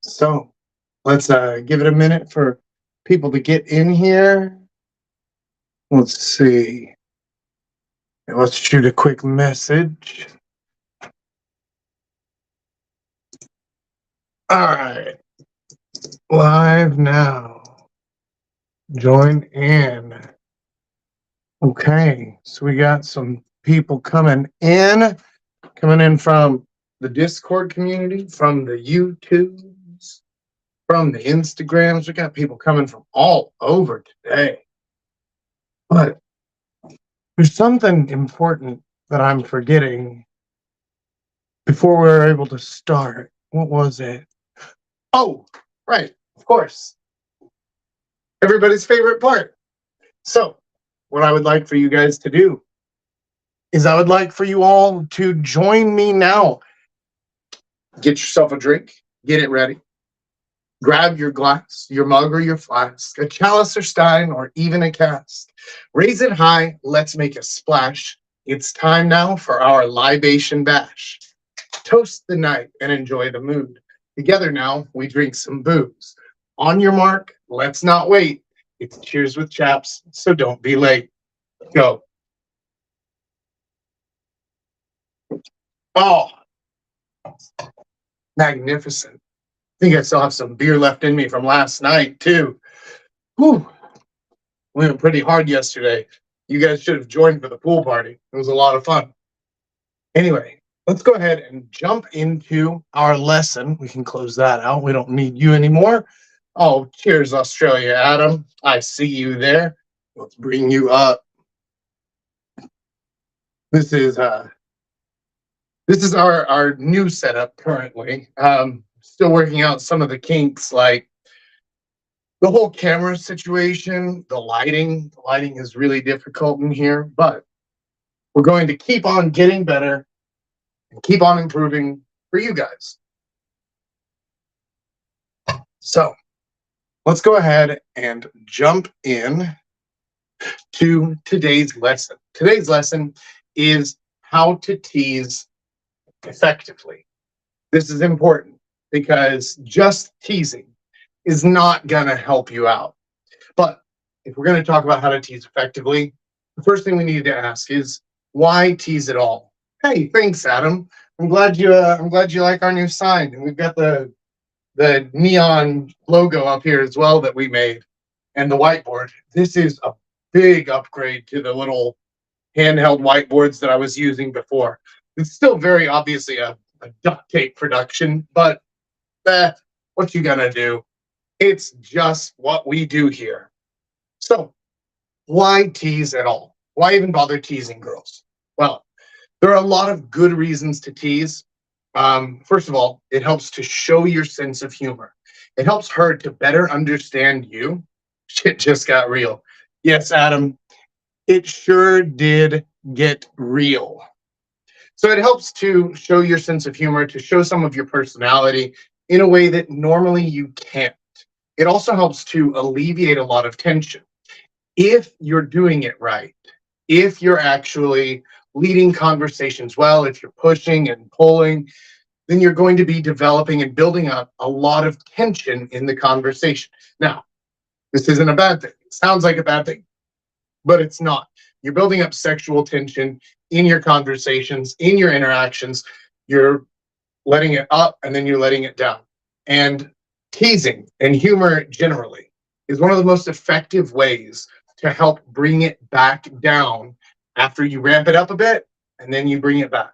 So let's give it a minute for people to get in here. Let's see. Let's shoot a quick message. All right. Live now. Join in. Okay. So we got some people coming in from the Discord community, from the YouTubes, from the Instagrams. We got people coming from all over today. But there's something important that I'm forgetting before we were able to start. What was it? Oh, right, of course. Everybody's favorite part. So, what I would like for you guys to do is I would like for you all to join me now. Get yourself a drink, get it ready. Grab your glass, your mug or your flask, a chalice or stein, or even a cask. Raise it high, let's make a splash. It's time now for our libation bash. Toast the night and enjoy the mood. Together now, we drink some booze. On your mark, let's not wait. It's cheers with chaps, so don't be late. Go. Oh, magnificent. I think I still have some beer left in me from last night, too. Whew. We went pretty hard yesterday. You guys should have joined for the pool party. It was a lot of fun. Anyway, let's go ahead and jump into our lesson. We can close that out. We don't need you anymore. Oh, cheers, Australia, Adam. I see you there. Let's bring you up. This is our new setup currently. Still working out some of the kinks, like the whole camera situation, the lighting. The lighting is really difficult in here, but we're going to keep on getting better and keep on improving for you guys. So let's go ahead and jump in to today's lesson. Today's lesson is how to tease effectively. This is important because just teasing is not going to help you out. But if we're going to talk about how to tease effectively, the first thing we need to ask is, why tease at all? Hey, thanks, Adam. I'm glad you like our new sign, and we've got the neon logo up here as well that we made, and the whiteboard. This is a big upgrade to the little handheld whiteboards that I was using before. It's still very obviously a duct tape production, but what you gonna do? It's just what we do here. So why tease at all? Why even bother teasing girls? Well, there are a lot of good reasons to tease. First of all, it helps to show your sense of humor. It helps her to better understand you. Shit just got real. Yes, Adam, it sure did get real. So it helps to show your sense of humor, to show some of your personality in a way that normally you can't. It also helps to alleviate a lot of tension. If you're doing it right, if you're actually leading conversations well, if you're pushing and pulling, then you're going to be developing and building up a lot of tension in the conversation. Now, this isn't a bad thing. It sounds like a bad thing, but it's not. You're building up sexual tension in your conversations, in your interactions. You're letting it up and then you're letting it down. And teasing and humor generally is one of the most effective ways to help bring it back down after you ramp it up a bit, and then you bring it back.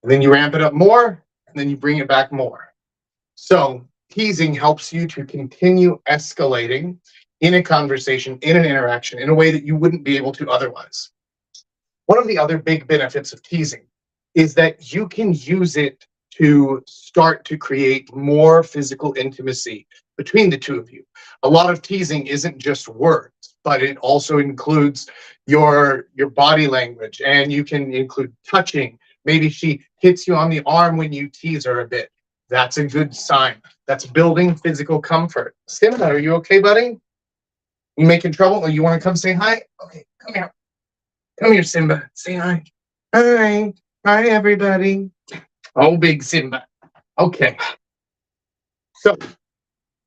And then you ramp it up more, and then you bring it back more. So teasing helps you to continue escalating in a conversation, in an interaction, in a way that you wouldn't be able to otherwise. One of the other big benefits of teasing is that you can use it to start to create more physical intimacy between the two of you. A lot of teasing isn't just words, but it also includes your body language, and you can include touching. Maybe she hits you on the arm when you tease her a bit. That's a good sign. That's building physical comfort. Simba, are you okay, buddy? You making trouble? Or you want to come say hi? Okay, come here. Come here, Simba. Say hi. Hi. Hi, everybody. Oh, big Simba. Okay. So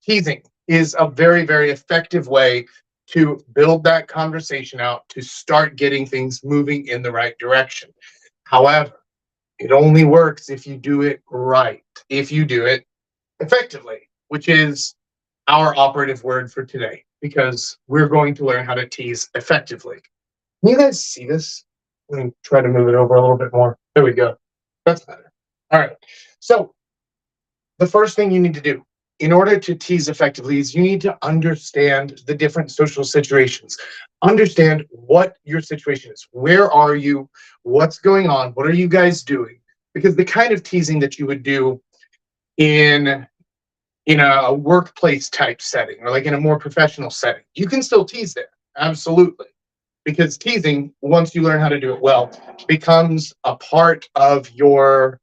Teasing is a very, very effective way to build that conversation out, to start getting things moving in the right direction. However, it only works if you do it right, if you do it effectively, which is our operative word for today, because we're going to learn how to tease effectively. Can you guys see this? Let me try to move it over a little bit more. There we go. That's better. All right. So the first thing you need to do in order to tease effectively is you need to understand the different social situations. Understand what your situation is. Where are you? What's going on? What are you guys doing? Because the kind of teasing that you would do in a workplace type setting or like in a more professional setting, you can still tease there. Absolutely. Because teasing, once you learn how to do it well, becomes a part of your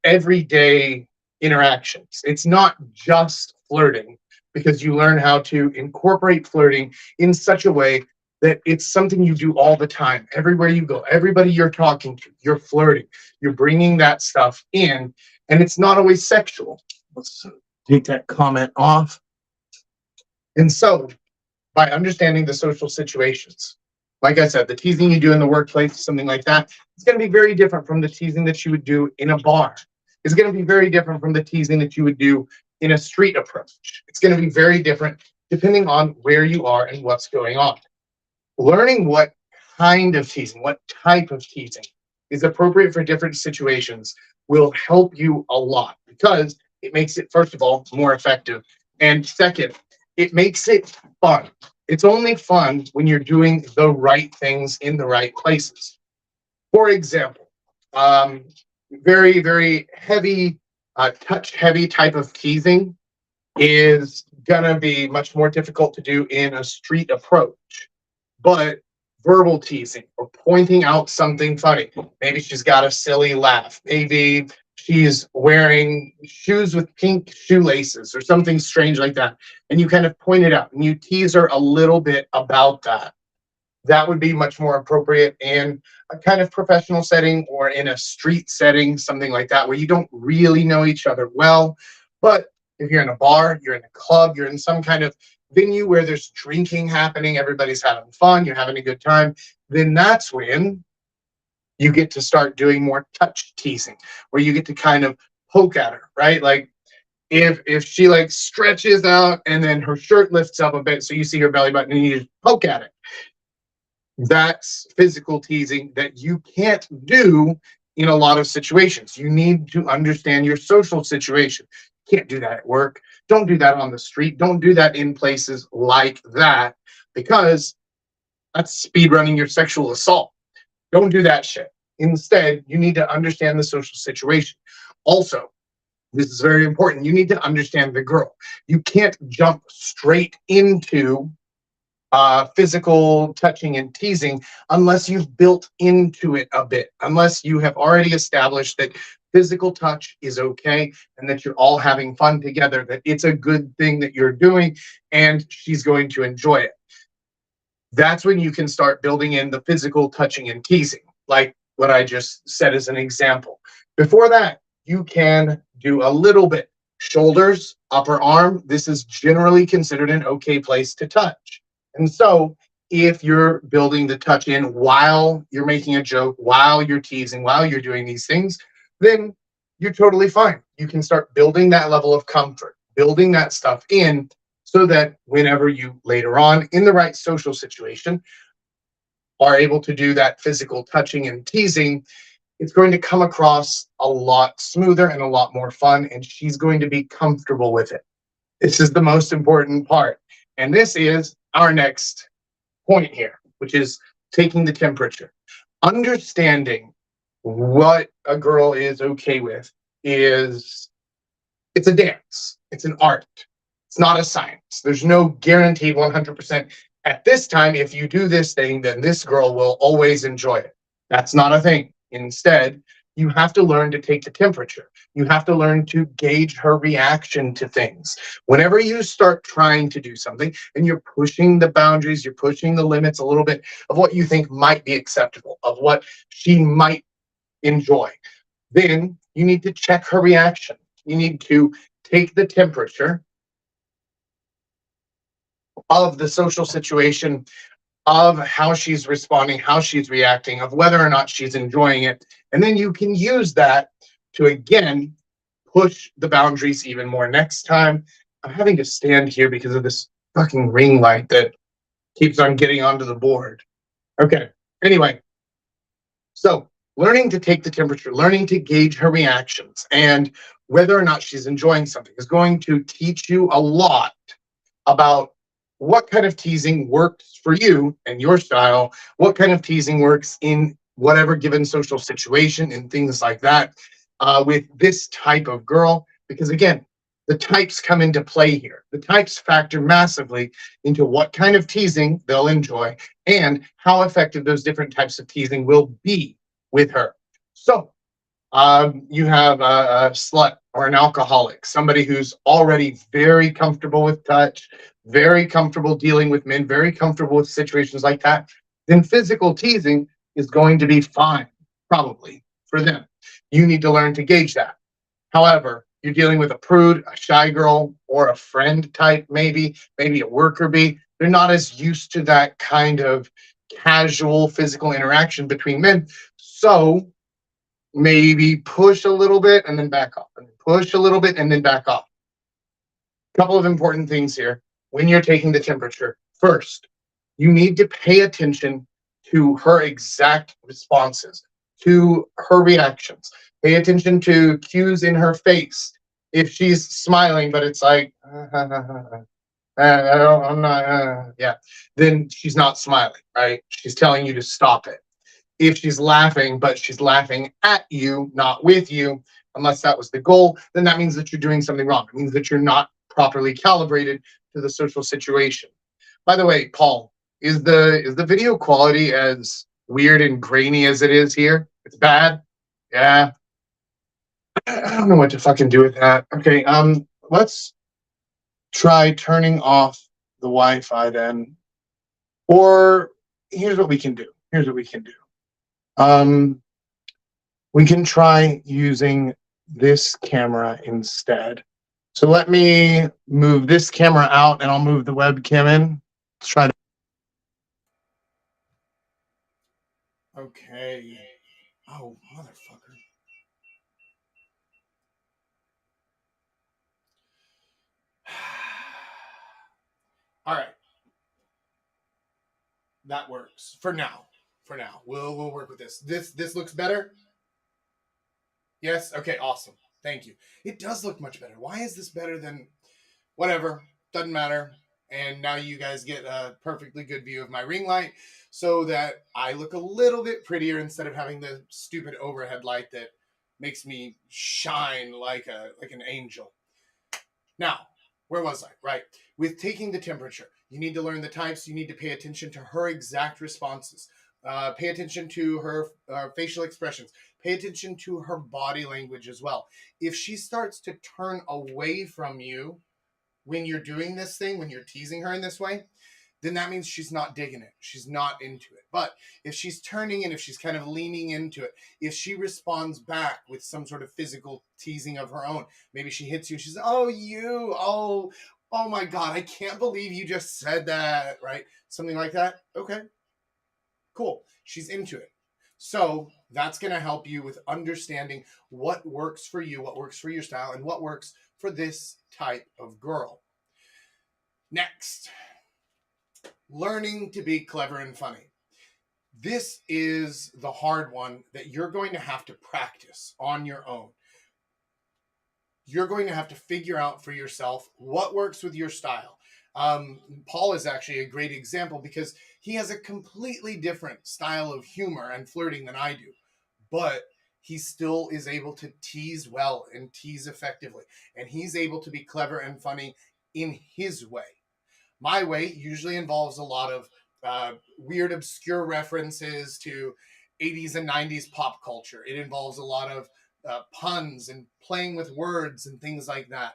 everyday interactions. It's not just flirting, because you learn how to incorporate flirting in such a way that it's something you do all the time. Everywhere you go, everybody you're talking to, you're flirting. You're bringing that stuff in, and it's not always sexual. Let's take that comment off. And so, by understanding the social situations, like I said, the teasing you do in the workplace, something like that, it's going to be very different from the teasing that you would do in a bar. It's going to be very different from the teasing that you would do in a street approach. It's going to be very different depending on where you are and what's going on. Learning what kind of teasing, what type of teasing is appropriate for different situations will help you a lot, because it makes it, first of all, more effective. And second, it makes it fun. It's only fun when you're doing the right things in the right places. For example, very, very heavy, touch heavy type of teasing is going to be much more difficult to do in a street approach. But verbal teasing or pointing out something funny, maybe she's got a silly laugh, maybe she's wearing shoes with pink shoelaces or something strange like that, and you kind of point it out and you tease her a little bit about that. That would be much more appropriate in a kind of professional setting or in a street setting, something like that, where you don't really know each other well. But if you're in a bar, you're in a club, you're in some kind of venue where there's drinking happening, everybody's having fun, you're having a good time, then that's when you get to start doing more touch teasing, where you get to kind of poke at her, right? Like if she like stretches out and then her shirt lifts up a bit, so you see her belly button and you just poke at it. That's physical teasing that you can't do in a lot of situations. You need to understand your social situation. You can't do that at work. Don't do that on the street. Don't do that in places like that, because that's speed running your sexual assault. Don't do that shit. Instead, you need to understand the social situation. Also, this is very important. You need to understand the girl. You can't jump straight into physical touching and teasing unless you've built into it a bit, unless you have already established that physical touch is okay and that you're all having fun together, that it's a good thing that you're doing and she's going to enjoy it. That's when you can start building in the physical touching and teasing, like what I just said as an example. Before that, you can do a little bit. Shoulders, upper arm, this is generally considered an okay place to touch. And so if you're building the touch in while you're making a joke, while you're teasing, while you're doing these things, then you're totally fine. You can start building that level of comfort, building that stuff in, so that whenever you later on in the right social situation are able to do that physical touching and teasing, it's going to come across a lot smoother and a lot more fun, and she's going to be comfortable with it. This is the most important part. And this is our next point here, which is taking the temperature. Understanding what a girl is okay with is, it's a dance. It's an art. It's not a science. There's no guaranteed 100% at this time, if you do this thing, then this girl will always enjoy it. That's not a thing. Instead, you have to learn to take the temperature. You have to learn to gauge her reaction to things. Whenever you start trying to do something and you're pushing the boundaries, you're pushing the limits a little bit of what you think might be acceptable, of what she might enjoy, then you need to check her reaction. You need to take the temperature of the social situation, of how she's responding, how she's reacting, of whether or not she's enjoying it. And then you can use that to again push the boundaries even more. Next time, I'm having to stand here because of this fucking ring light that keeps on getting onto the board. Okay. Anyway, so learning to take the temperature, learning to gauge her reactions, and whether or not she's enjoying something is going to teach you a lot about what kind of teasing works for you and your style, what kind of teasing works in whatever given social situation and things like that with this type of girl. Because again, the types come into play here. The types factor massively into what kind of teasing they'll enjoy and how effective those different types of teasing will be with her. So, you have a slut or an alcoholic, somebody who's already very comfortable with touch, very comfortable dealing with men, very comfortable with situations like that, then physical teasing is going to be fine, probably, for them. You need to learn to gauge that. However, you're dealing with a prude, a shy girl, or a friend type, maybe a worker bee. They're not as used to that kind of casual physical interaction between men. So maybe push a little bit and then back off, and push a little bit and then back off. A couple of important things here when you're taking the temperature. First, you need to pay attention to her exact responses, to her reactions. Pay attention to cues in her face. If she's smiling, but it's like, I'm not, yeah, then she's not smiling, right? She's telling you to stop it. If she's laughing, but she's laughing at you, not with you, unless that was the goal, then that means that you're doing something wrong. It means that you're not properly calibrated to the social situation. By the way, Paul, is the video quality as weird and grainy as it is here? It's bad. Yeah, I don't know what to fucking do with that. Okay, let's try turning off the Wi-Fi then. Or here's what we can do. Here's what we can do. Um, we can try using this camera instead. So let me move this camera out and I'll move the webcam in. Let's try to. Okay. Oh, motherfucker. All right. That works for now. For now. We'll work with this. This looks better? Yes? Okay, awesome. Thank you. It does look much better. Why is this better than whatever? Doesn't matter. And now you guys get a perfectly good view of my ring light so that I look a little bit prettier instead of having the stupid overhead light that makes me shine like an angel. Now, where was I? Right. With taking the temperature, you need to learn the types. You need to pay attention to her exact responses. Pay attention to her facial expressions. Pay attention to her body language as well. If she starts to turn away from you when you're doing this thing, when you're teasing her in this way, then that means she's not digging it. She's not into it. But if she's turning in, if she's kind of leaning into it, if she responds back with some sort of physical teasing of her own, maybe she hits you and she's, oh my God, I can't believe you just said that, right? Something like that. Okay, cool. She's into it. So that's going to help you with understanding what works for you, what works for your style, and what works for this type of girl. Next, learning to be clever and funny. This is the hard one that you're going to have to practice on your own. You're going to have to figure out for yourself what works with your style. Paul is actually a great example because he has a completely different style of humor and flirting than I do. But he still is able to tease well and tease effectively. And he's able to be clever and funny in his way. My way usually involves a lot of weird, obscure references to 80s and 90s pop culture. It involves a lot of puns and playing with words and things like that.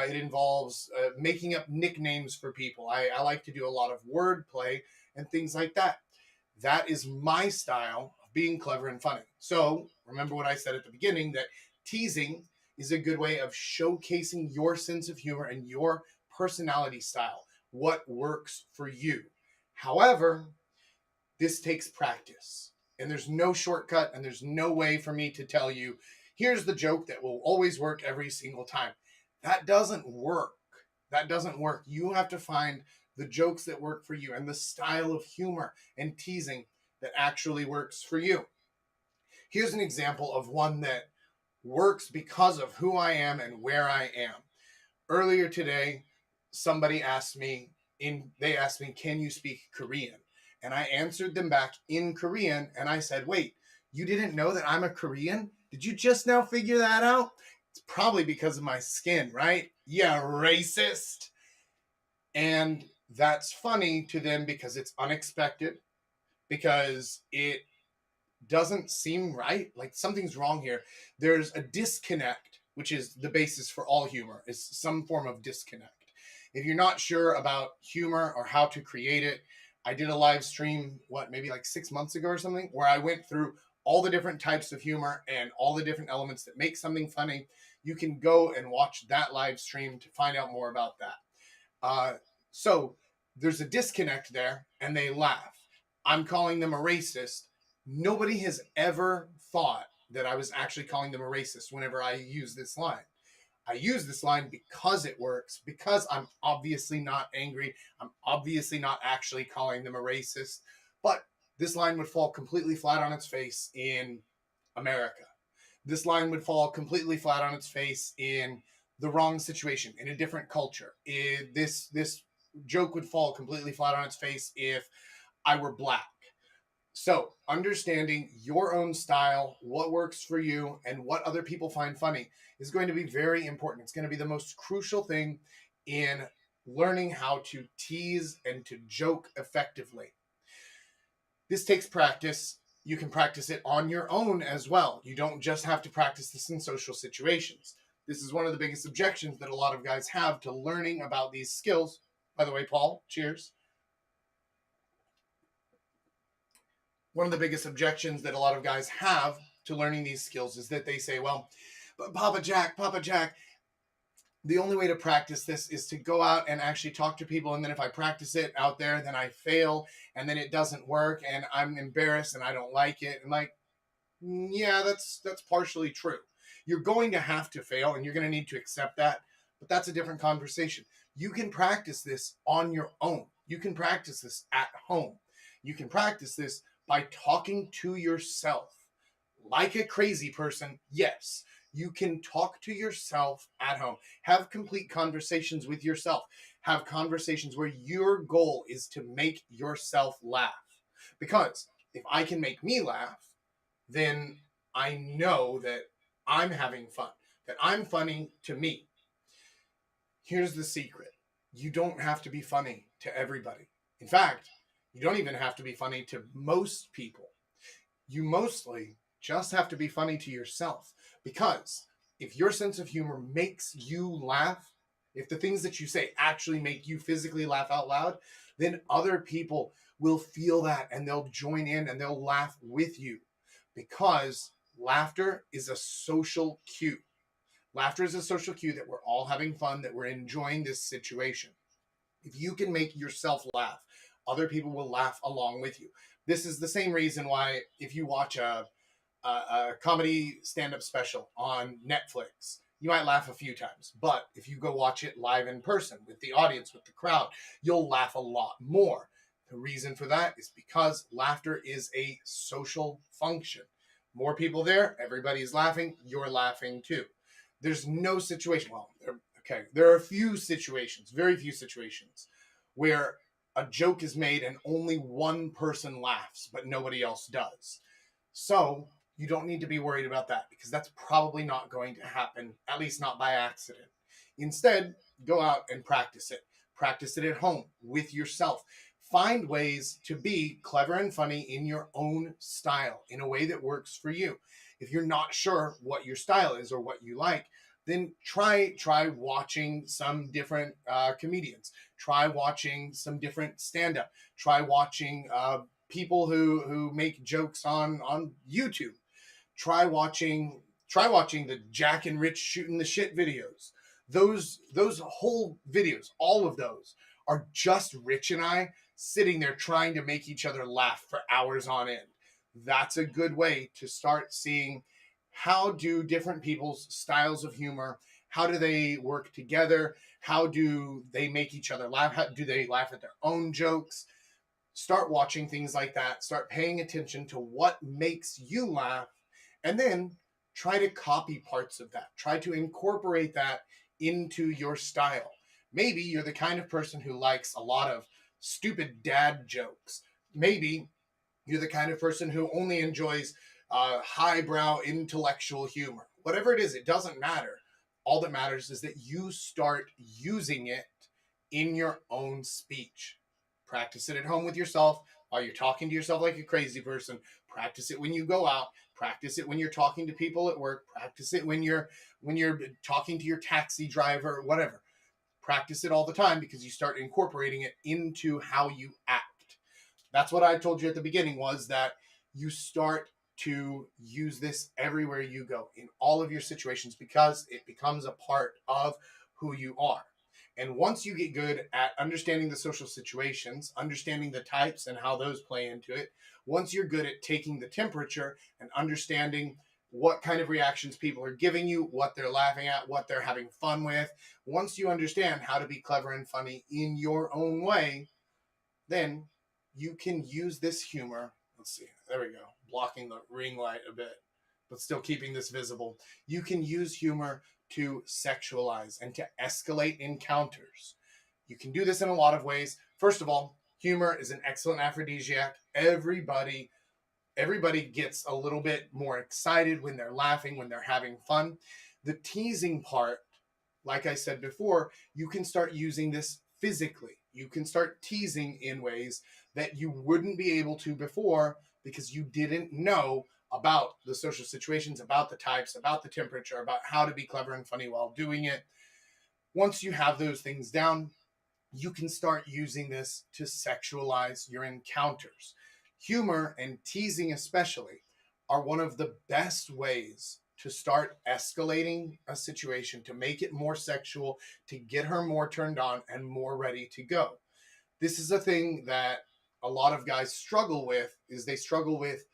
It involves making up nicknames for people. I like to do a lot of wordplay and things like that. That is my style of being clever and funny. So remember what I said at the beginning, that teasing is a good way of showcasing your sense of humor and your personality style. what works for you. However, this takes practice. And there's no shortcut and there's no way for me to tell you, here's the joke that will always work every single time. That doesn't work. That doesn't work. You have to find the jokes that work for you and the style of humor and teasing that actually works for you. Here's an example of one that works because of who I am and where I am. Earlier today, somebody asked me, can you speak Korean? And I answered them back in Korean, and I said, wait, you didn't know that I'm a Korean? Did you just now figure that out? It's probably because of my skin, right? Yeah, racist. And that's funny to them because it's unexpected, because it doesn't seem right. Like something's wrong here. There's a disconnect, which is the basis for all humor, is some form of disconnect. If you're not sure about humor or how to create it, I did a live stream, maybe like 6 months ago or something, where I went through all the different types of humor and all the different elements that make something funny. You can go and watch that live stream to find out more about that. So there's a disconnect there, and they laugh. I'm calling them a racist. Nobody has ever thought that I was actually calling them a racist whenever I use this line. I use this line because it works, because I'm obviously not angry. I'm obviously not actually calling them a racist. But this line would fall completely flat on its face in America. This line would fall completely flat on its face in the wrong situation, in a different culture. This joke would fall completely flat on its face if I were black. So, understanding your own style, what works for you, and what other people find funny is going to be very important. It's going to be the most crucial thing in learning how to tease and to joke effectively. This takes practice. You can practice it on your own as well. You don't just have to practice this in social situations. This is one of the biggest objections that a lot of guys have to learning about these skills. By the way, Paul, cheers. One of the biggest objections that a lot of guys have to learning these skills is that they say, well, but Papa Jack, the only way to practice this is to go out and actually talk to people. And then if I practice it out there, then I fail and then it doesn't work and I'm embarrassed and I don't like it. And like, yeah, that's partially true. You're going to have to fail and you're going to need to accept that. But that's a different conversation. You can practice this on your own. You can practice this at home. You can practice this by talking to yourself like a crazy person. Yes, you can talk to yourself at home. Have complete conversations with yourself. Have conversations where your goal is to make yourself laugh. Because if I can make me laugh, then I know that I'm having fun, that I'm funny to me. Here's the secret. You don't have to be funny to everybody. In fact, you don't even have to be funny to most people. You mostly just have to be funny to yourself. Because if your sense of humor makes you laugh, if the things that you say actually make you physically laugh out loud, then other people will feel that and they'll join in and they'll laugh with you. Because laughter is a social cue. Laughter is a social cue that we're all having fun, that we're enjoying this situation. If you can make yourself laugh, other people will laugh along with you. This is the same reason why if you watch a comedy stand-up special on Netflix, you might laugh a few times. But if you go watch it live in person with the audience, with the crowd, you'll laugh a lot more. The reason for that is because laughter is a social function. More people there, everybody's laughing, you're laughing too. There's no situation, there are a few situations, very few situations, where a joke is made and only one person laughs, but nobody else does. So you don't need to be worried about that because that's probably not going to happen, at least not by accident. Instead, go out and practice it. Practice it at home with yourself. Find ways to be clever and funny in your own style, in a way that works for you. If you're not sure what your style is or what you like, then try watching some different comedians. Try watching some different stand-up. Try watching people who make jokes on YouTube. Try watching the Jack and Rich shooting the shit videos. Those whole videos, all of those are just Rich and I sitting there trying to make each other laugh for hours on end. That's a good way to start seeing how do different people's styles of humor, how do they work together, how do they make each other laugh, how do they laugh at their own jokes. Start watching things like that, start paying attention to what makes you laugh, and then try to copy parts of that. Try to incorporate that into your style. Maybe you're the kind of person who likes a lot of stupid dad jokes. Maybe you're the kind of person who only enjoys highbrow intellectual humor. Whatever it is, it doesn't matter. All that matters is that you start using it in your own speech. Practice it at home with yourself while you're talking to yourself like a crazy person. Practice it when you go out. Practice it when you're talking to people at work. Practice it when you're talking to your taxi driver, whatever. Practice it all the time because you start incorporating it into how you act. That's what I told you at the beginning, was that you start to use this everywhere you go in all of your situations because it becomes a part of who you are. And once you get good at understanding the social situations, understanding the types and how those play into it, once you're good at taking the temperature and understanding what kind of reactions people are giving you, what they're laughing at, what they're having fun with, once you understand how to be clever and funny in your own way, then you can use this humor. Let's see. There we go. Blocking the ring light a bit, but still keeping this visible. You can use humor to sexualize and to escalate encounters. You can do this in a lot of ways. First of all, humor is an excellent aphrodisiac. Everybody gets a little bit more excited when they're laughing, when they're having fun. The teasing part, like I said before, you can start using this physically. You can start teasing in ways that you wouldn't be able to before because you didn't know about the social situations, about the types, about the temperature, about how to be clever and funny while doing it. Once you have those things down, you can start using this to sexualize your encounters. Humor and teasing, especially, are one of the best ways to start escalating a situation, to make it more sexual, to get her more turned on and more ready to go. This is a thing that a lot of guys struggle with, is they struggle with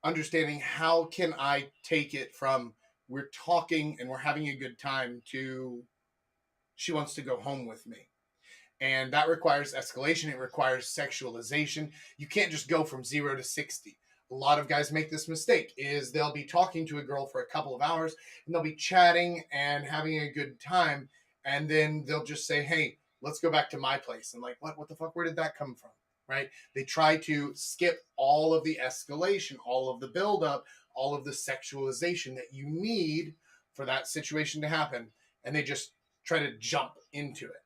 understanding how can I take it from we're talking and we're having a good time to she wants to go home with me. And that requires escalation. It requires sexualization. You can't just go from 0 to 60. A lot of guys make this mistake, is they'll be talking to a girl for a couple of hours and they'll be chatting and having a good time. And then they'll just say, hey, let's go back to my place. And like, what the fuck? Where did that come from? Right? They try to skip all of the escalation, all of the buildup, all of the sexualization that you need for that situation to happen. And they just try to jump into it.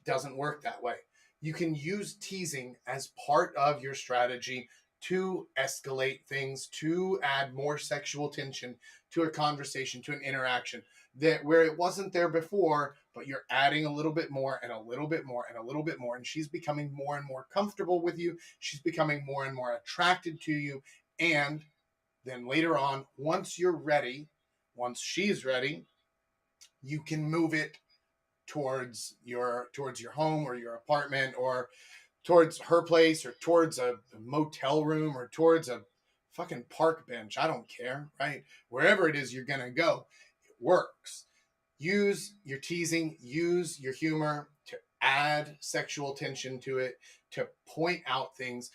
Doesn't work that way. You can use teasing as part of your strategy to escalate things, to add more sexual tension to a conversation, to an interaction that where it wasn't there before, but you're adding a little bit more and a little bit more and a little bit more, and she's becoming more and more comfortable with you. She's becoming more and more attracted to you, and then later on, once you're ready, once she's ready, you can move it towards your home or your apartment or towards her place or towards a motel room or towards a fucking park bench. I don't care, right? Wherever it is you're going to go, it works. Use your teasing, use your humor to add sexual tension to it, to point out things.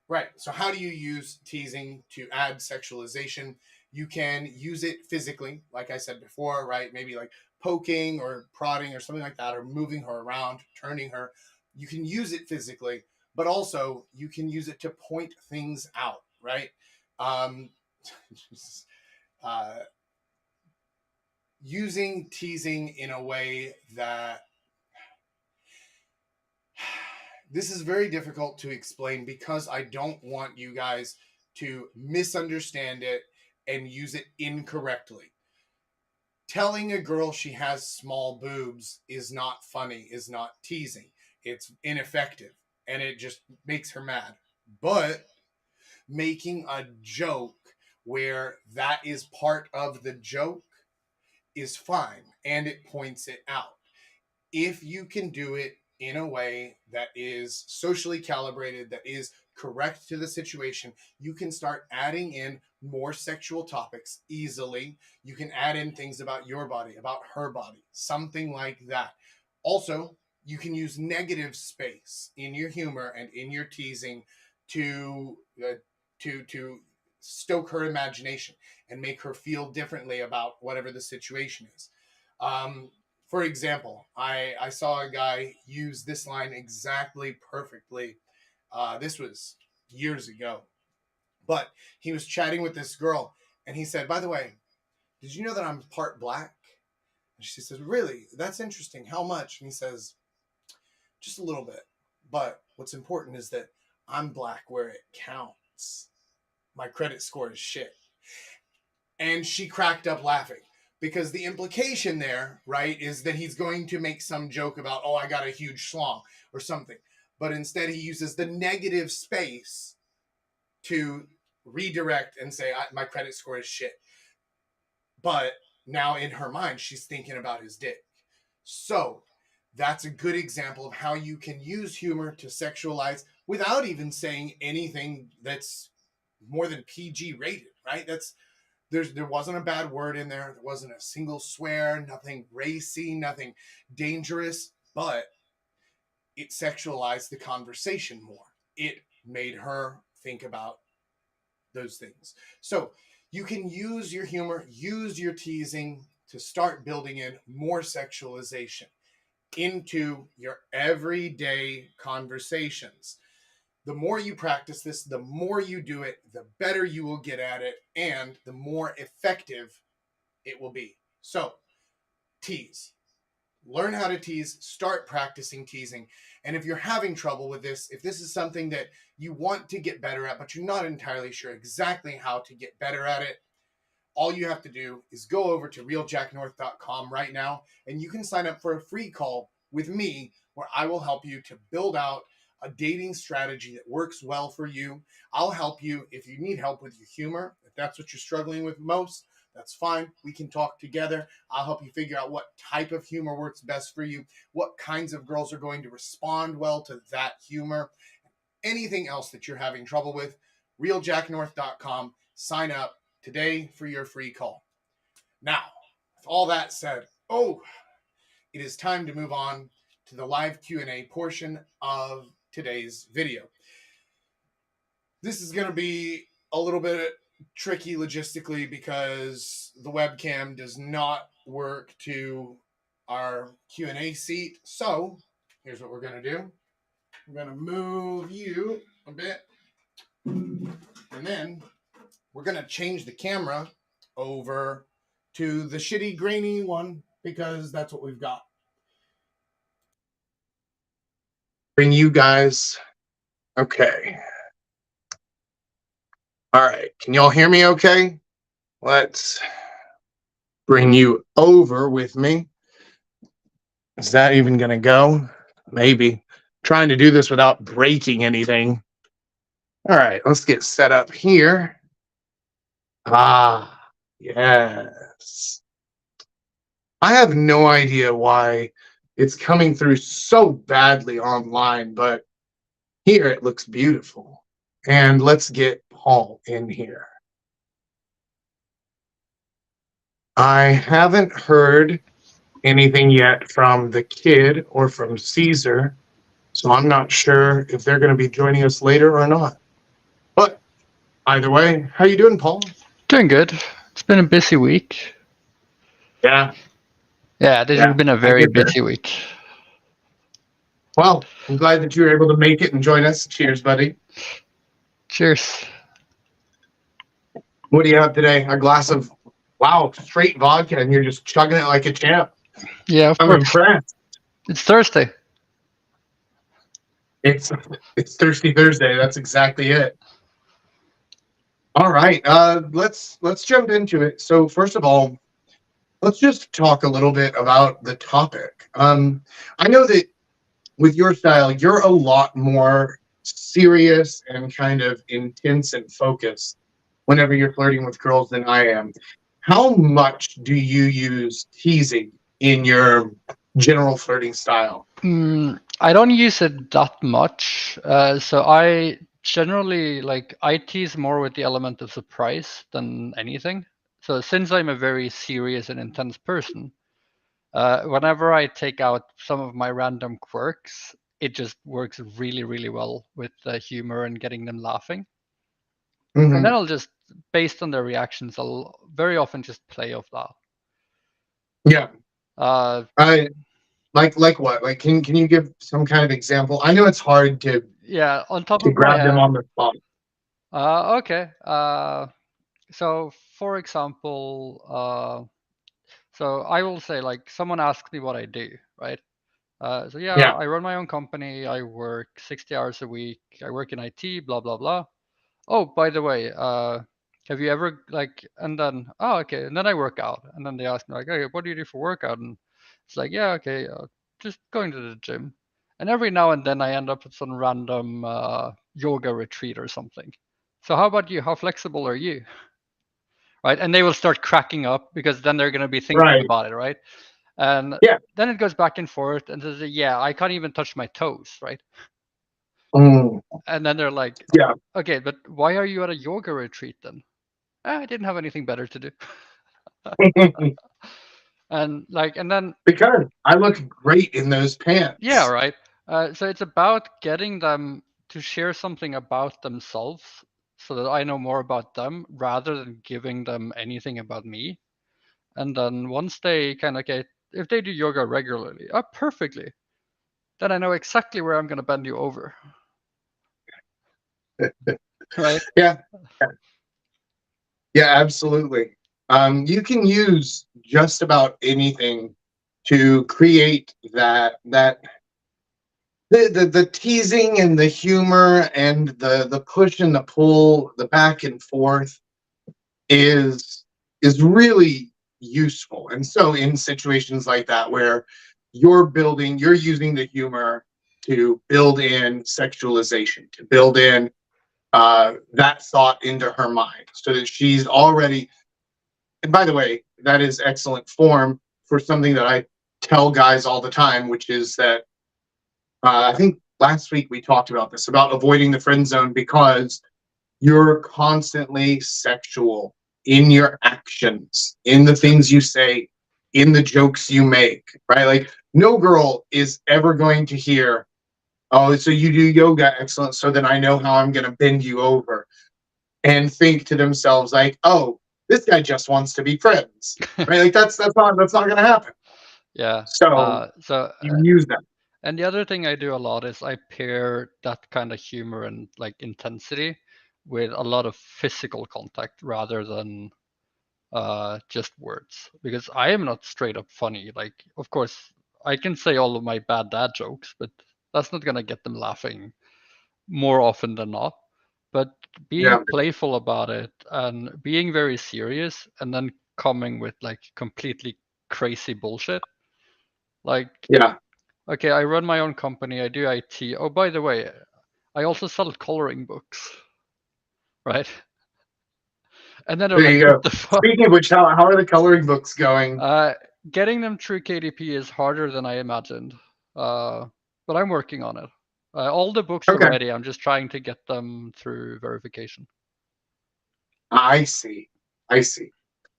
Right. So how do you use teasing to add sexualization? You can use it physically, like I said before, right? Maybe like poking or prodding or something like that, or moving her around, turning her. You can use it physically, but also you can use it to point things out, right? Um, uh, Using teasing in a way that this is very difficult to explain because I don't want you guys to misunderstand it and use it incorrectly. Telling a girl she has small boobs is not funny, is not teasing. It's ineffective and it just makes her mad. But making a joke where that is part of the joke is fine and it points it out. If you can do it in a way that is socially calibrated, that is correct to the situation, you can start adding in more sexual topics easily. You can add in things about your body, about her body, something like that. Also, you can use negative space in your humor and in your teasing to to stoke her imagination and make her feel differently about whatever the situation is. Um, for example, I saw a guy use this line exactly perfectly. This was years ago, but he was chatting with this girl, and he said, "By the way, did you know that I'm part black?" And she says, "Really? That's interesting. How much?" And he says, "Just a little bit. But what's important is that I'm black where it counts. My credit score is shit." And she cracked up laughing because the implication there, right, is that he's going to make some joke about, "Oh, I got a huge schlong," or something. But instead, he uses the negative space to redirect and say, "My credit score is shit." But now in her mind, she's thinking about his dick. So that's a good example of how you can use humor to sexualize without even saying anything that's more than PG rated, right? There wasn't a bad word in there. There wasn't a single swear, nothing racy, nothing dangerous, but it sexualized the conversation more. It made her think about those things. So you can use your humor, use your teasing to start building in more sexualization into your everyday conversations. The more you practice this, the more you do it, the better you will get at it, and the more effective it will be. So, tease. Learn how to tease, start practicing teasing. And if you're having trouble with this, if this is something that you want to get better at, but you're not entirely sure exactly how to get better at it, all you have to do is go over to realjacknorth.com right now, and you can sign up for a free call with me where I will help you to build out a dating strategy that works well for you. I'll help you if you need help with your humor. If that's what you're struggling with most, that's fine. We can talk together. I'll help you figure out what type of humor works best for you, what kinds of girls are going to respond well to that humor. Anything else that you're having trouble with, realjacknorth.com. Sign up today for your free call. Now, with all that said, it is time to move on to the live Q&A portion of today's video. This is going to be a little bit tricky logistically because the webcam does not work to our Q&A seat. So here's what we're going to do. We're going to move you a bit, and then we're going to change the camera over to the shitty grainy one because that's what we've got. Bring you guys. Okay. All right. Can y'all hear me okay? Let's bring you over with me. Is that even going to go? Maybe. Trying to do this without breaking anything. All right. Let's get set up here. Ah, yes. I have no idea why it's coming through so badly online, but here it looks beautiful. And let's get Paul in here. I haven't heard anything yet from the kid or from Caesar, so I'm not sure if they're going to be joining us later or not. But either way, how you doing, Paul? Doing good. It's been a busy week. Yeah. Yeah, this has been a very busy week. Well, I'm glad that you were able to make it and join us. Cheers, buddy. Cheers. What do you have today? A glass of, wow, straight vodka, and you're just chugging it like a champ. Yeah, of I'm course. impressed. It's Thursday. It's Thirsty Thursday. That's exactly it. All right, let's jump into it. So first of all, let's just talk a little bit about the topic. I know that with your style, you're a lot more serious and kind of intense and focused whenever you're flirting with girls than I am. How much do you use teasing in your general flirting style? I don't use it that much. So I generally I tease more with the element of surprise than anything. So since I'm a very serious and intense person, whenever I take out some of my random quirks, it just works really, really well with the humor and getting them laughing. And then Hmm. I'll just, based on their reactions, I'll very often just play off that. Yeah. Uh, I like what? Like can you give some kind of example? I know it's hard yeah, on top to of my grab them head. on the spot. Okay. So, for example, so I will say, like, someone asks me what I do, right? So yeah, Yeah. I run my own company. I work 60 hours a week. I work in IT, blah blah blah. Oh, by the way, have you ever and then, oh, okay, and then I work out, and then they ask me like, hey, what do you do for workout? And it's like, yeah, okay, just going to the gym. And every now and then I end up at some random yoga retreat or something. So how about you? How flexible are you? Right? And they will start cracking up because then they're going to be thinking Right. about it, right? And Yeah. then it goes back and forth, and says, yeah, I can't even touch my toes, right? Mm, And then they're like, yeah. okay, but why are you at a yoga retreat then? I didn't have anything better to do. And then, Because I look great in those yeah, pants. right. So it's about getting them to share something about themselves so that I know more about them rather than giving them anything about me. And then once they kind of get, if they do yoga regularly, perfectly, then I know exactly where I'm going to bend you over, right? Yeah. Yeah, absolutely. You can use just about anything to create that the teasing and the humor and the push and the pull, the back and forth is is really useful. And so in situations like that where you're using the humor to build in sexualization, to build in that thought into her mind so that she's already, and by the way, that is excellent form for something that I tell guys all the time, which is that I think last week we talked about this, about avoiding the friend zone because you're constantly sexual in your actions, in the things you say, in the jokes you make, right? Like, no girl is ever going to hear, oh, so you do yoga, excellent. So then I know how I'm going to bend you over, and think to themselves, like, oh, this guy just wants to be friends, right? Like, that's not going to happen. Yeah. So you use that. And the other thing I do a lot is I pair that kind of humor and like intensity with a lot of physical contact rather than just words. Because I am not straight up funny. Like, of course, I can say all of my bad dad jokes, but that's not gonna get them laughing more often than not. But being Yeah, playful about it and being very serious and then coming with like completely crazy bullshit. Like, yeah. okay, I run my own company. I do IT. Oh, by the way, I also sell coloring books, right? And then they're There like, you "What go. the fuck?" Speaking of which, how are the coloring books going? Uh, Getting them through KDP is harder than I imagined, but I'm working on it. All the books are Okay, ready. I'm just trying to get them through verification. I see. I see.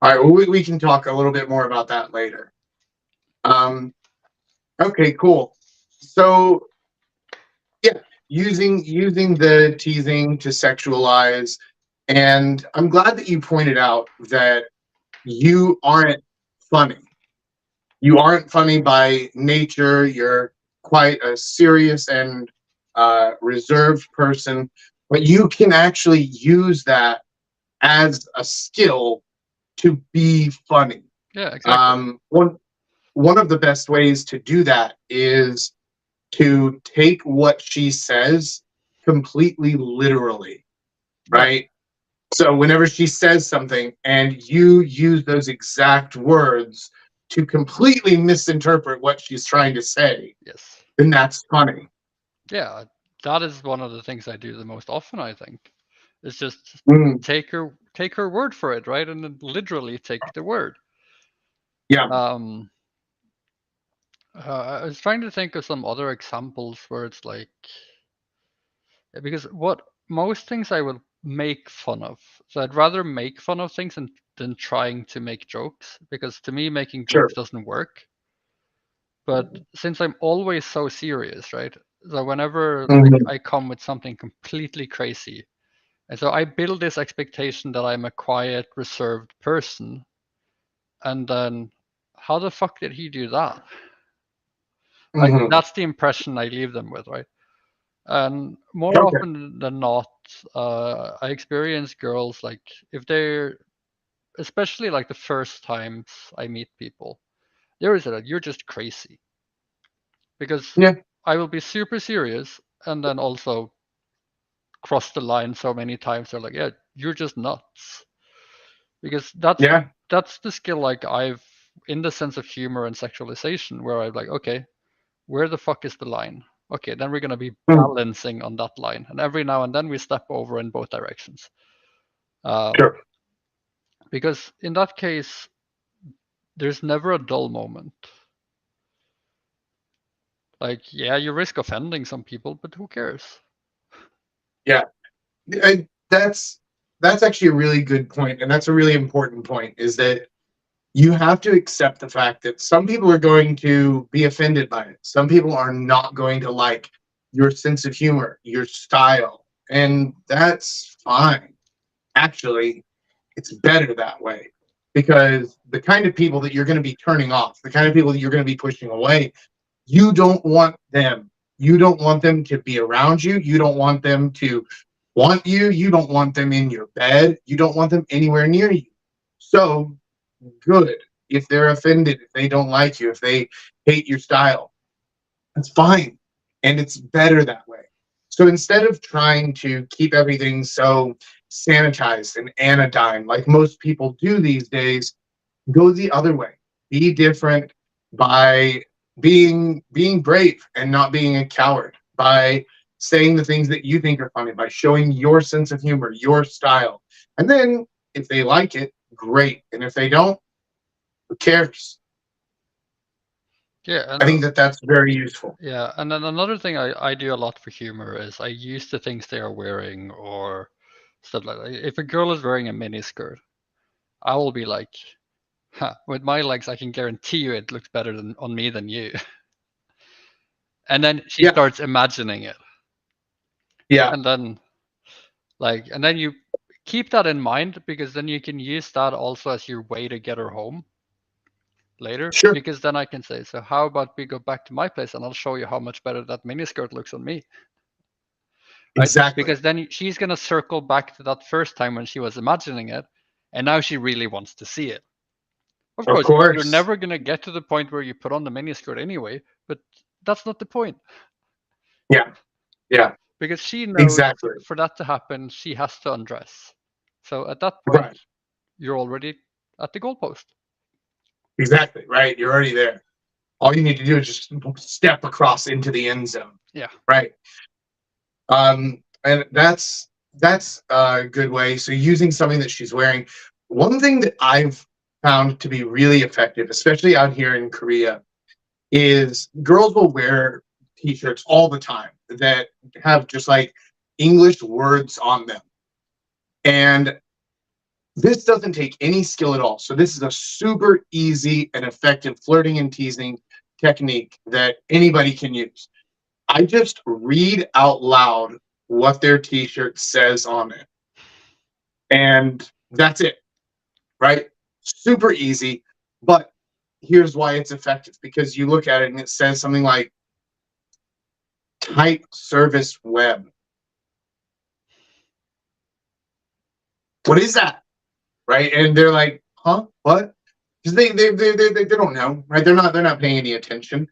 All right, well, we can talk a little bit more about that later. Um, okay, cool. So yeah, using the teasing to sexualize, and I'm glad that you pointed out that you aren't funny. You aren't funny by nature. You're quite a serious and reserved person, but you can actually use that as a skill to be funny. Yeah, exactly. One of the best ways to do that is to take what she says completely literally, Yeah. right? So whenever she says something and you use those exact words to completely misinterpret what she's trying to say, Yes. then that's funny. Yeah. That is one of the things I do the most often. I think is just Mm, take her word for it, right, and then literally take the word. yeah, Um, I was trying to think of some other examples where it's like, because what most things I will make fun of. So I'd rather make fun of things than trying to make jokes, because to me making Sure. jokes doesn't work. But since I'm always so serious, right? So whenever like Mhm. I come with something completely crazy, and so I build this expectation that I'm a quiet, reserved person, and then how the fuck did he do that? Like Mhm. that's the impression I leave them with, right? And more Okay. often than not, I experience girls like if they're, especially like the first times I meet people, there is like you're just crazy, because Yeah. I will be super serious and then also cross the line so many times. They're like, yeah, you're just nuts, because Yeah. that's the skill like I've in the sense of humor and sexualization where I'm like, okay, where the fuck is the line? Okay, then we're gonna be Mm. balancing on that line, and every now and then we step over in both directions. Um, Sure. because in that case, there's never a dull moment. Like, yeah, you risk offending some people, but who cares? Yeah. That's actually a really good point, and that's a really important point. Is that you have to accept the fact that some people are going to be offended by it. Some people are not going to like your sense of humor, your style, and that's fine. Actually, it's better that way because the kind of people that you're going to be turning off, the kind of people that you're going to be pushing away, you don't want them. You don't want them to be around you. You don't want them to want you. You don't want them in your bed. You don't want them anywhere near you. So, good. If they're offended, if they don't like you, if they hate your style, that's fine. And it's better that way. So instead of trying to keep everything so sanitized and anodyne like most people do these days, go the other way. Be different by being brave and not being a coward, by saying the things that you think are funny, by showing your sense of humor, your style. And then if they like it, great. And if they don't, who cares? Yeah, and I think that that's very useful. yeah, and then another thing I do a lot for humor is I use the things they are wearing or stuff like that. If a girl is wearing a mini skirt, I will be like, huh, with my legs, I can guarantee you it looks better than on me than you. And then she Yeah, starts imagining it, yeah, and then and then you keep that in mind, because then you can use that also as your way to get her home later, sure, because then I can say, so how about we go back to my place and I'll show you how much better that miniskirt looks on me, right? exactly. Because then she's going to circle back to that first time when she was imagining it, and now she really wants to see it. Of Of course, you're course. never going to get to the point where you put on the miniskirt anyway, but that's not the point, Yeah, yeah, because she knows exactly. for that to happen, she has to undress. So at that point, Right, you're already at the goalpost. exactly. Right. You're already there. All you need to do is just step across into the end zone. Yeah. Right. And that's a good way. So using something that she's wearing. One thing that I've found to be really effective, especially out here in Korea, is girls will wear t-shirts all the time that have just like English words on them. And this doesn't take any skill at all. So this is a super easy and effective flirting and teasing technique that anybody can use. I just read out loud what their t-shirt says on it. And that's it, right? Super easy. But here's why it's effective, because you look at it and it says something like type service web. What is that? Right? And they're like, huh? What? Because they don't know, right? They're not paying any attention.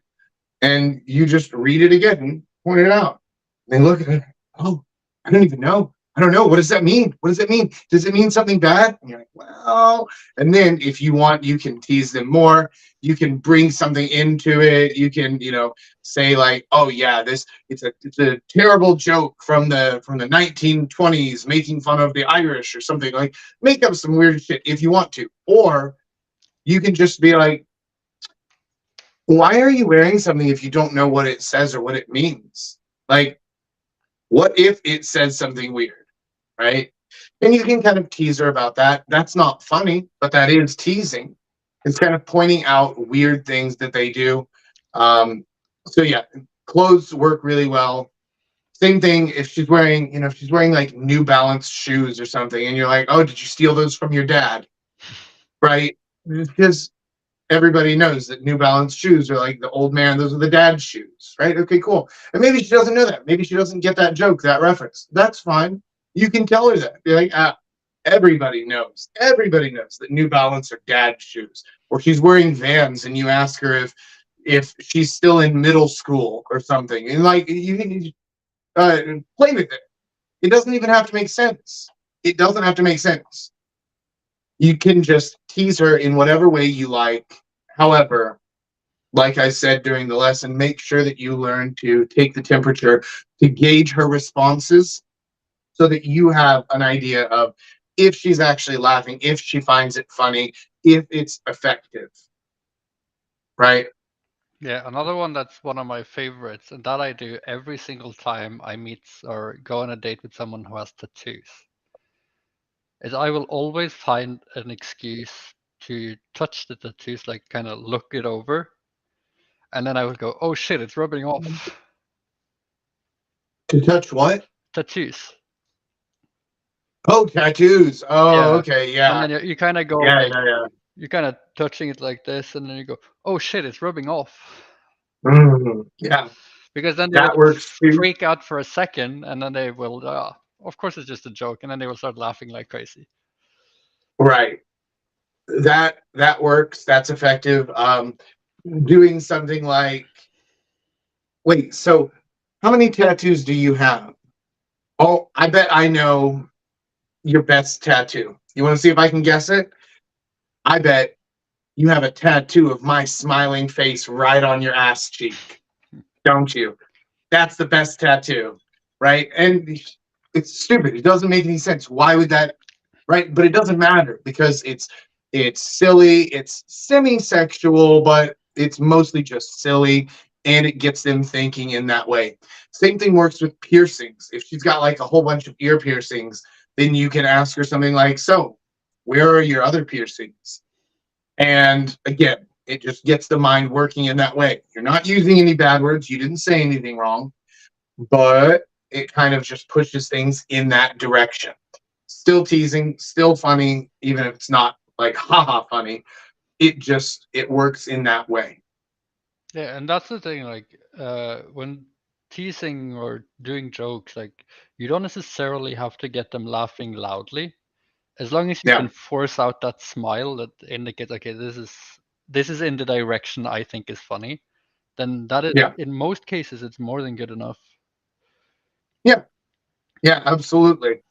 And you just read it again and point it out. They look at it. Oh, I don't even know. I don't know. What does that mean? What does it mean? Does it mean something bad? And you're like, well, and then if you want, you can tease them more. You can bring something into it. You can, say like, oh yeah, this it's a terrible joke from the 1920s, making fun of the Irish or something. Like, make up some weird shit if you want to, or you can just be like, why are you wearing something if you don't know what it says or what it means? Like, what if it says something weird, right? And you can kind of tease her about that. That's not funny, but that is teasing. It's kind of pointing out weird things that they do. Um, so yeah, clothes work really well. Same thing if she's wearing, if she's wearing like New Balance shoes or something, and you're like, oh, did you steal those from your dad? Right? Because everybody knows that New Balance shoes are like the old man, those are the dad shoes, right? Okay, cool. And maybe she doesn't know that. Maybe she doesn't get that joke, that reference. That's fine. You can tell her that. Be like, everybody knows. Everybody knows that New Balance are dad shoes. Or she's wearing Vans, and you ask her if she's still in middle school or something, and like you can play with it. It doesn't even have to make sense. It doesn't have to make sense. You can just tease her in whatever way you like. However, like I said during the lesson, make sure that you learn to take the temperature to gauge her responses so that you have an idea of if she's actually laughing, if she finds it funny, if it's effective, right? Yeah, another one that's one of my favorites, and that I do every single time I meet or go on a date with someone who has tattoos, is I will always find an excuse to touch the tattoos, like kind of look it over, and then I would go, "Oh shit, it's rubbing off." To touch what? Tattoos. Oh, tattoos. Oh, Yeah. okay. And Yeah. then you kind of go Yeah. like, Yeah. Yeah. you're kind of touching it like this, and then you go, "Oh shit, it's rubbing off." Yeah. Because then they will That works too. freak out for a second, and then they will, of course, it's just a joke, and then they will start laughing like crazy. Right. That works. That's effective. Doing something like, wait, so how many tattoos do you have? Oh, I bet I know your best tattoo. You want to see if I can guess it? I bet you have a tattoo of my smiling face right on your ass cheek, don't you? That's the best tattoo, right? And it's stupid. It doesn't make any sense. Why would that, right? But it doesn't matter because it's silly, it's semi-sexual, but it's mostly just silly, and it gets them thinking in that way. Same thing works with piercings. If she's got like a whole bunch of ear piercings, then you can ask her something like, so where are your other piercings? And again, it just gets the mind working in that way. You're not using any bad words, you didn't say anything wrong, but it kind of just pushes things in that direction. Still teasing, still funny, even if it's not like haha funny. It works in that way. Yeah, and that's the thing, like, when teasing or doing jokes, like, you don't necessarily have to get them laughing loudly. As long as you Yeah, can force out that smile that indicates, okay, this is in the direction I think is funny, then that is, yeah, in most cases, it's more than good enough. yeah, yeah, absolutely.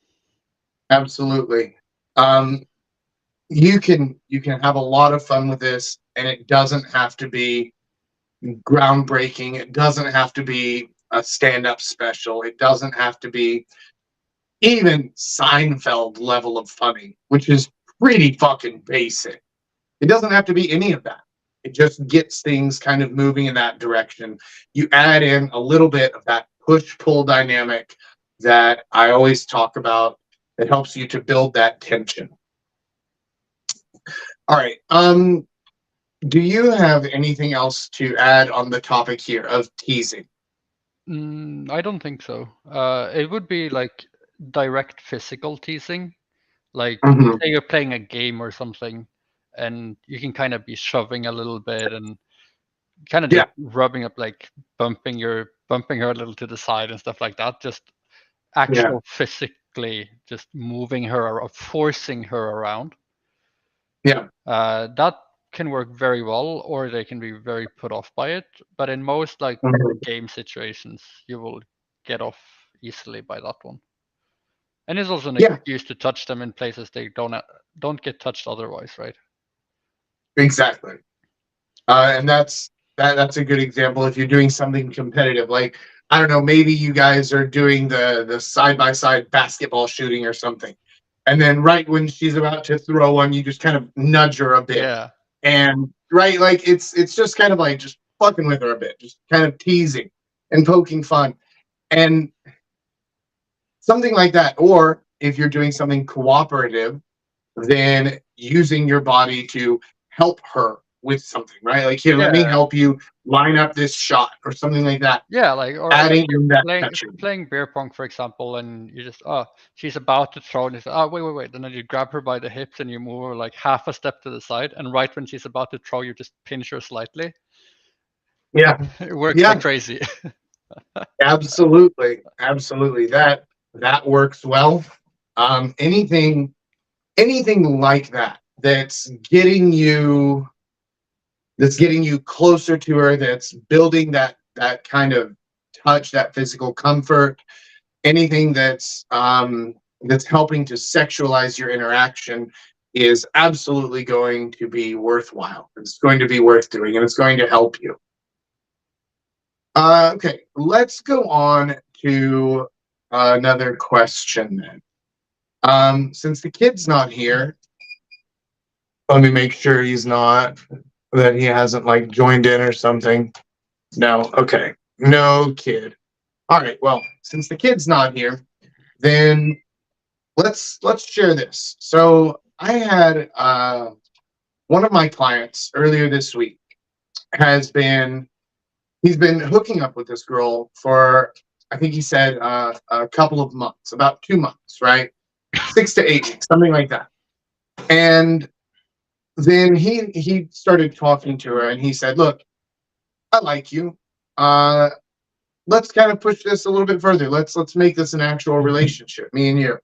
Absolutely. Um, you can have a lot of fun with this, and it doesn't have to be groundbreaking. It doesn't have to be a stand-up special. It doesn't have to be even Seinfeld level of funny, which is pretty fucking basic. It doesn't have to be any of that. It just gets things kind of moving in that direction. You add in a little bit of that push pull dynamic that I always talk about that helps you to build that tension. All right. Do you have anything else to add on the topic here of teasing? I don't think so. It would be like direct physical teasing. Like, Hmm. say you're playing a game or something, and you can kind of be shoving a little bit and kind of Yeah, just rubbing up, like bumping her a little to the side and stuff like that. Just yeah, actual physically just moving her or forcing her around. yeah. That can work very well, or they can be very put off by it. But in most like Mhm. game situations, you will get off easily by that one. And it's also an Yeah, excuse to touch them in places they don't get touched otherwise, right? exactly. And that's a good example if you're doing something competitive. Like I don't know, maybe you guys are doing the side by side basketball shooting or something, and then right when she's about to throw one, you just kind of nudge her a bit, Yeah. and right, like it's just kind of like just fucking with her a bit, just kind of teasing and poking fun. And something like that. Or if you're doing something cooperative, then using your body to help her with something, right? Like, here, let me Yeah, help you line up this shot or something like that. yeah, like or like Adding you're in that playing touching. playing beer pong, for example, and you just she's about to throw, and you say, oh wait, wait, wait, and then you grab her by the hips and you move her like half a step to the side, and right when she's about to throw, you just pinch her slightly. Yeah. It works like Yeah. crazy. Absolutely. Absolutely. That works well. Anything like that that's getting you closer to her, that's building that kind of touch, that physical comfort, anything that's helping to sexualize your interaction is absolutely going to be worthwhile. It's going to be worth doing, and it's going to help you. Okay, let's go on to another question then. Since the kid's not here, let me make sure that he hasn't like joined in or something. No, okay. No kid. All right, well, since the kid's not here, then let's share this. So I had one of my clients earlier this week has been he's been hooking up with this girl for, I think he said, a couple of months, about 2 months, right? 6 to 8 weeks, something like that. And then he started talking to her, and he said, "Look, I like you. Uh, let's kind of push this a little bit further. Let's make this an actual relationship, me and you."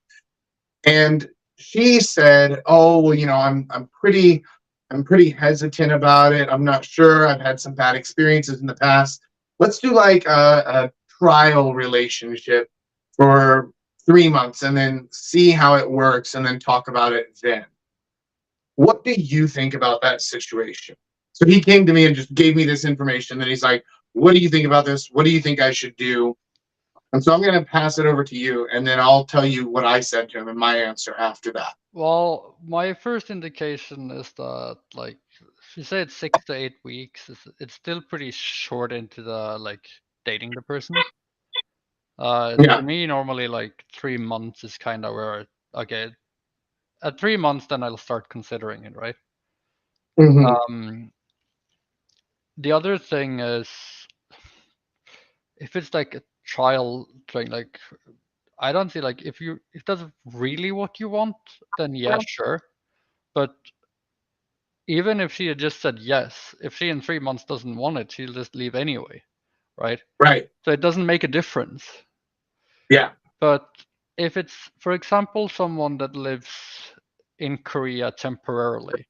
And she said, "Oh, well, I'm pretty hesitant about it. I'm not sure. I've had some bad experiences in the past. Let's do like a trial relationship for 3 months and then see how it works and then talk about it then." What do you think about that situation? So he came to me and just gave me this information. Then he's like, "What do you think about this? What do you think I should do?" And so I'm going to pass it over to you, and then I'll tell you what I said to him and my answer after that. Well, my first indication is that like if you say it's 6 to 8 weeks, it's still pretty short into the like dating the person. To Yeah. me, normally like 3 months is kind of where okay, at 3 months then I'll start considering it, right? Hmm. Um, the other thing is if it's like a trial thing, like I don't see like if that's really what you want, then yeah, sure. But even if she had just said yes, if she in 3 months doesn't want it, she'll just leave anyway, right? Right. So it doesn't make a difference. Yeah. But if it's, for example, someone that lives in Korea temporarily,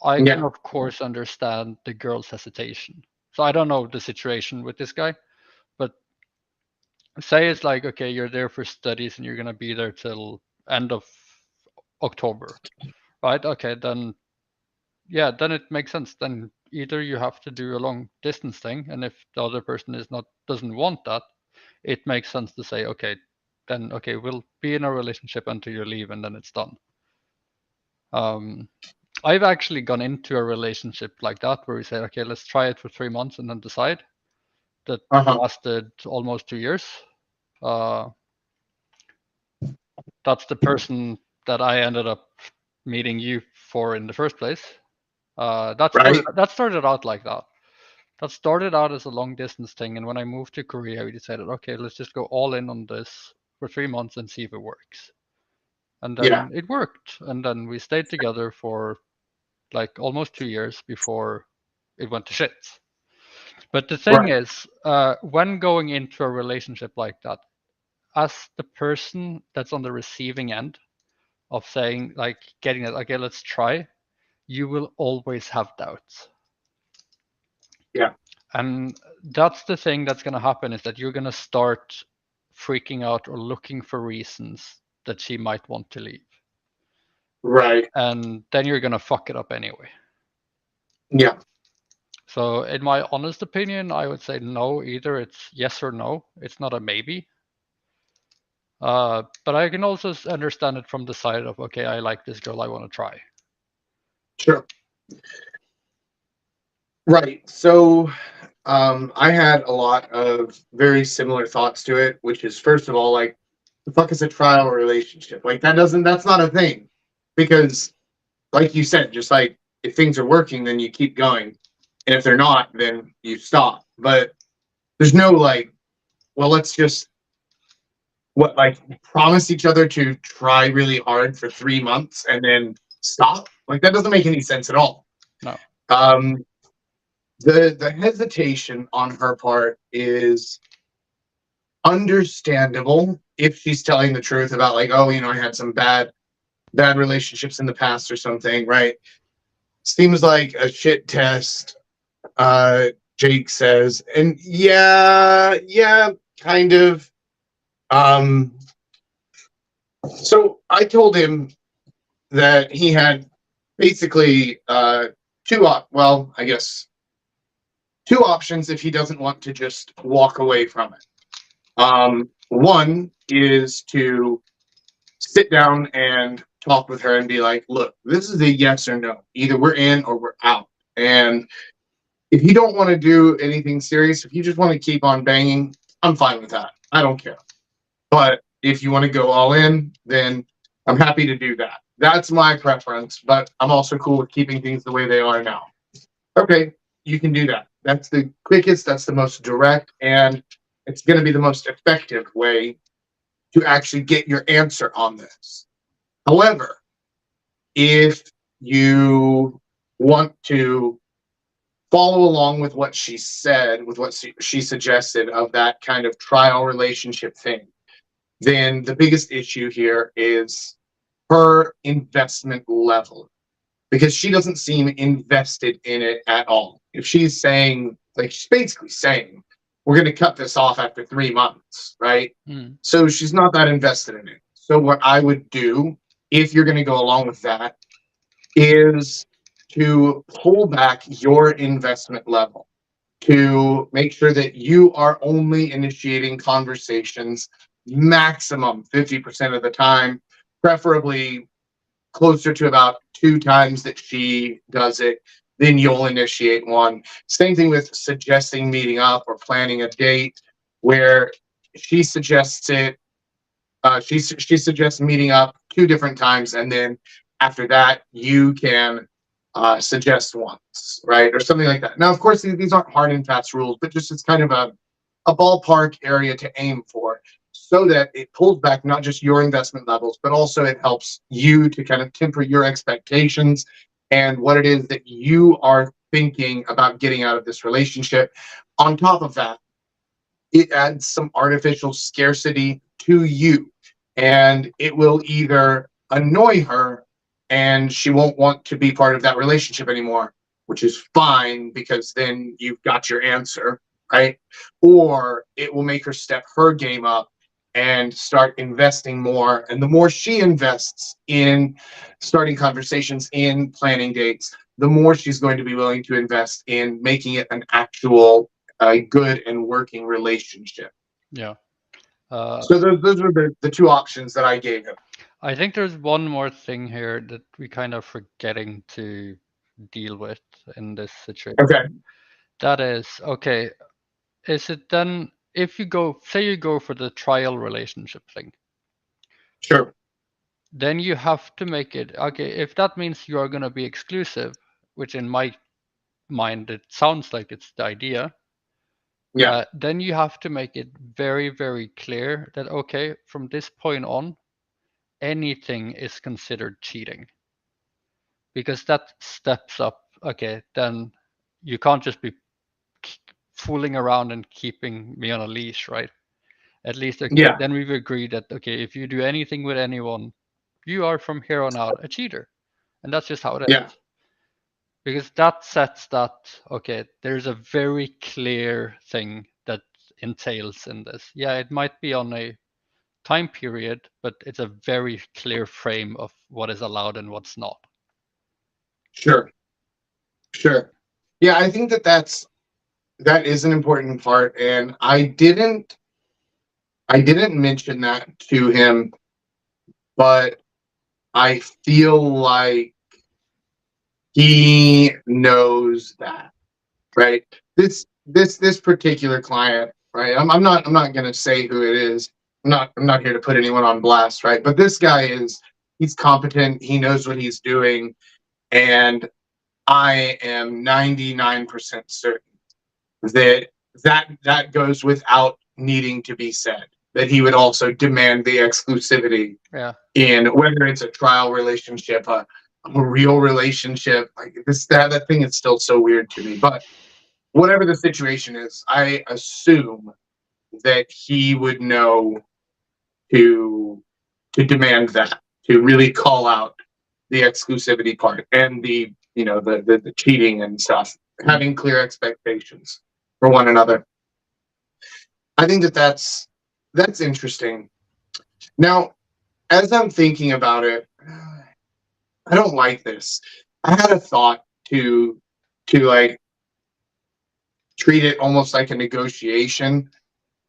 I can Yeah. of course understand the girl's hesitation. So I don't know the situation with this guy, but say it's like okay, you're there for studies and you're gonna be there till end of October, right? Okay, then yeah, then it makes sense. Then either you have to do a long distance thing, and if the other person is not doesn't want that, it makes sense to say, okay, then okay, we'll be in a relationship until you leave, and then it's done. Um, I've actually gone into a relationship like that where we said, okay, let's try it for 3 months and then decide. That Uh-huh. lasted almost 2 years. Uh, that's the person that I ended up meeting you for in the first place. Right. That started out like that. That started out as a long distance thing, and when I moved to Korea, we decided, okay, let's just go all in on this for 3 months and see if it works. And Yeah. then it worked, and then we stayed together for like almost 2 years before it went to shit. But the thing Right. is, when going into a relationship like that, as the person that's on the receiving end of saying, like, getting it, okay, let's try, you will always have doubts. Yeah. And that's the thing that's going to happen is that you're going to start freaking out or looking for reasons that she might want to leave. Right. And then you're going to fuck it up anyway. Yeah. So, in my honest opinion, I would say no, either it's yes or no. It's not a maybe. But I can also understand it from the side of, okay, I like this girl, I want to try. Sure. Right. So I had a lot of very similar thoughts to it, which is first of all, like, the fuck is a trial relationship? Like that's not a thing. Because like you said, just like if things are working, then you keep going. And if they're not, then you stop. But there's no like, well, let's just like promise each other to try really hard for 3 months and then stop. Like that doesn't make any sense at all. No. Um, the hesitation on her part is understandable if she's telling the truth about like, oh, I had some bad relationships in the past or something, right? Seems like a shit test, uh Jake says. And yeah, kind of. um so I told him that he had basically I guess two options if he doesn't want to just walk away from it. One is to sit down and talk with her and be like, look, this is a yes or no. Either we're in or we're out. And if you don't want to do anything serious, if you just want to keep on banging, I'm fine with that. I don't care. But if you want to go all in, then I'm happy to do that. That's my preference, but I'm also cool with keeping things the way they are now. Okay, you can do that. That's the quickest, that's the most direct, and it's going to be the most effective way to actually get your answer on this. However, if you want to follow along with what she said, with what she suggested of that kind of trial relationship thing, then the biggest issue here is her investment level, because she doesn't seem invested in it at all. If she's saying, like, she's basically saying, we're going to cut this off after 3 months, right? Mm. So she's not that invested in it. So, what I would do, if you're going to go along with that, is to pull back your investment level, to make sure that you are only initiating conversations maximum 50% of the time, preferably closer to about 2 times that she does it, then you'll initiate one. Same thing with suggesting meeting up or planning a date, where she suggests it. She suggests meeting up 2 different times, and then after that, you can suggest once, right, or something like that. Now, of course, these aren't hard and fast rules, but just it's kind of a ballpark area to aim for, so that it pulls back not just your investment levels, but also it helps you to kind of temper your expectations and what it is that you are thinking about getting out of this relationship. On top of that, it adds some artificial scarcity to you, and it will either annoy her and she won't want to be part of that relationship anymore, which is fine because then you've got your answer, right? Or it will make her step her game up and start investing more. And the more she invests in starting conversations, in planning dates, the more she's going to be willing to invest in making it an actual a good and working relationship. Yeah. Uh, So those are the two options that I gave him. I think there's one more thing here that we kind of forgetting to deal with in this Okay, situation. That is, okay, is it then if you go, say you go for the trial relationship thing, sure. then you have to make it, okay, if that means you are going to be exclusive, which in my mind it sounds like it's the idea, Yeah, then you have to make it very, very clear that, okay, from this point on, anything is considered cheating. Because that steps up, okay, then you can't just be fooling around and keeping me on a leash, right? At least, okay, yeah, then we've agreed that, okay, if you do anything with anyone, you are from here on out a cheater. And that's just how it is. yeah, Because that sets that, okay, there's a very clear thing that entails in this. Yeah, it might be on a time period, but it's a very clear frame of what is allowed and what's not. sure, sure. Yeah, I think that is an important part, and I didn't mention that to him, but I feel like he knows that. right? This particular client, right? I'm not going to say who it is. I'm not here to put anyone on blast, right? But this guy he's competent. He knows what he's doing, and I am 99% certain that that goes without needing to be said. That he would also demand the exclusivity Yeah. in whether it's a trial relationship, a real relationship. Like this, that thing is still so weird to me. But whatever the situation is, I assume that he would know to demand that, to really call out the exclusivity part and the cheating and stuff, Mm. having clear expectations for one another. I think that's interesting. Now, as I'm thinking about it, I don't like this. I had a thought to like treat it almost like a negotiation,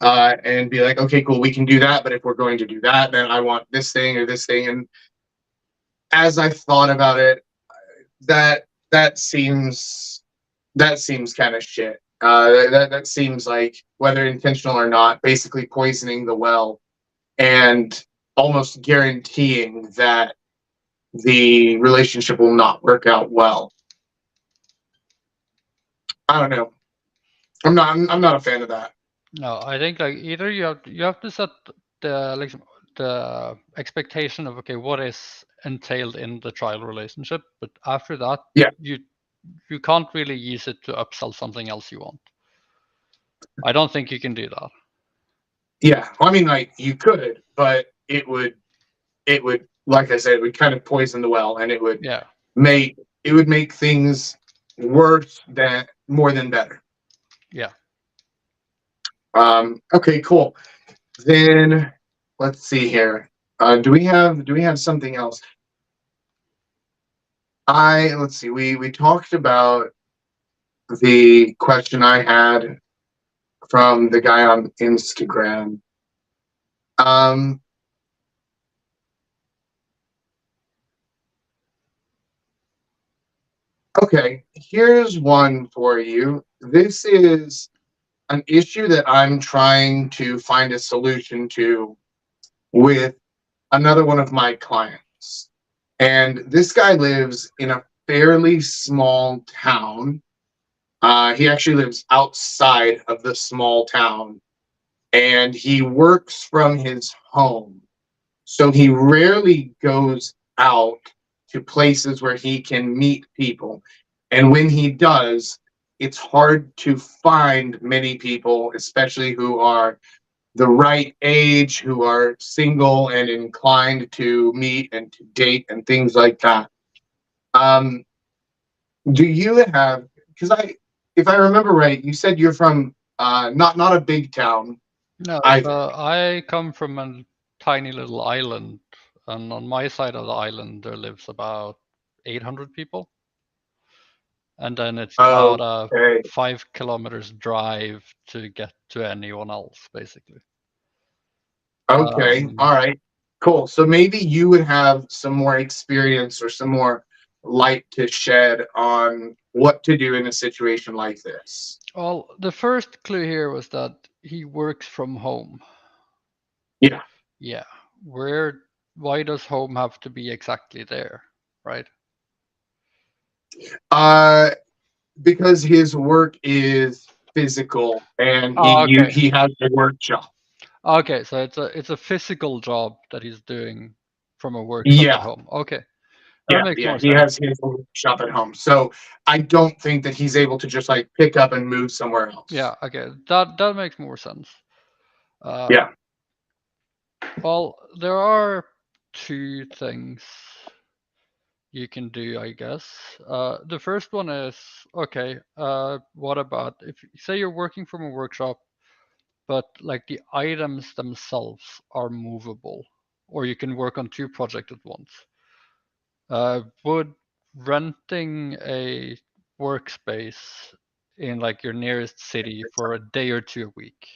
and be like, okay, cool, we can do that, but if we're going to do that, then I want this thing or this thing. And as I thought about it, that that seems that seems kind of shit. That seems like, whether intentional or not, basically poisoning the well and almost guaranteeing that the relationship will not work out well. I don't know. I'm not a fan of that. No, I think like either you have to set the like the expectation of okay what is entailed in the trial relationship, but after that Yeah, you you can't really use it to upsell something else you want. I don't think you can do that. yeah. I mean, like, you could, but it would, like I said, it would kind of poison the well, and Yeah. make make things worse than more than better. Yeah. Okay, cool. Then let's see here. Do we have something else? I Let's see. We talked about the question I had from the guy on Instagram. Um, okay, here's one for you. This is an issue that I'm trying to find a solution to with another one of my clients. And this guy lives in a fairly small town. He actually lives outside of the small town, and he works from his home. So he rarely goes out to places where he can meet people. And when he does, it's hard to find many people, especially who are the right age, who are single and inclined to meet and to date and things like that. Um, do you have, because if I remember right, you said you're from, not a big town No, either. so I come from a tiny little island, and on my side of the island there lives about 800 people, and then it's about a Okay. 5 kilometers drive to get to anyone else, basically. Okay. Um, All right. Cool. So maybe you would have some more experience or some more light to shed on what to do in a situation like this. well, the first clue here was that he works from home. Yeah. Yeah. Where? Why does home have to be exactly there, right? Uh, because his work is physical, and Oh, okay. he has a workshop. Okay, so it's a physical job that he's doing from a workshop at Yeah. home. Okay, that Yeah. makes Yeah. more He sense. has his workshop at home. So I don't think that he's able to just like pick up and move somewhere else. Yeah, okay, that makes more sense. Uh, Yeah. well, there are two things you can do, I guess. The first one is okay. What about if say you're working from a workshop, but like the items themselves are movable, or you can work on two projects at once. Would renting a workspace in like your nearest city for a day or two a week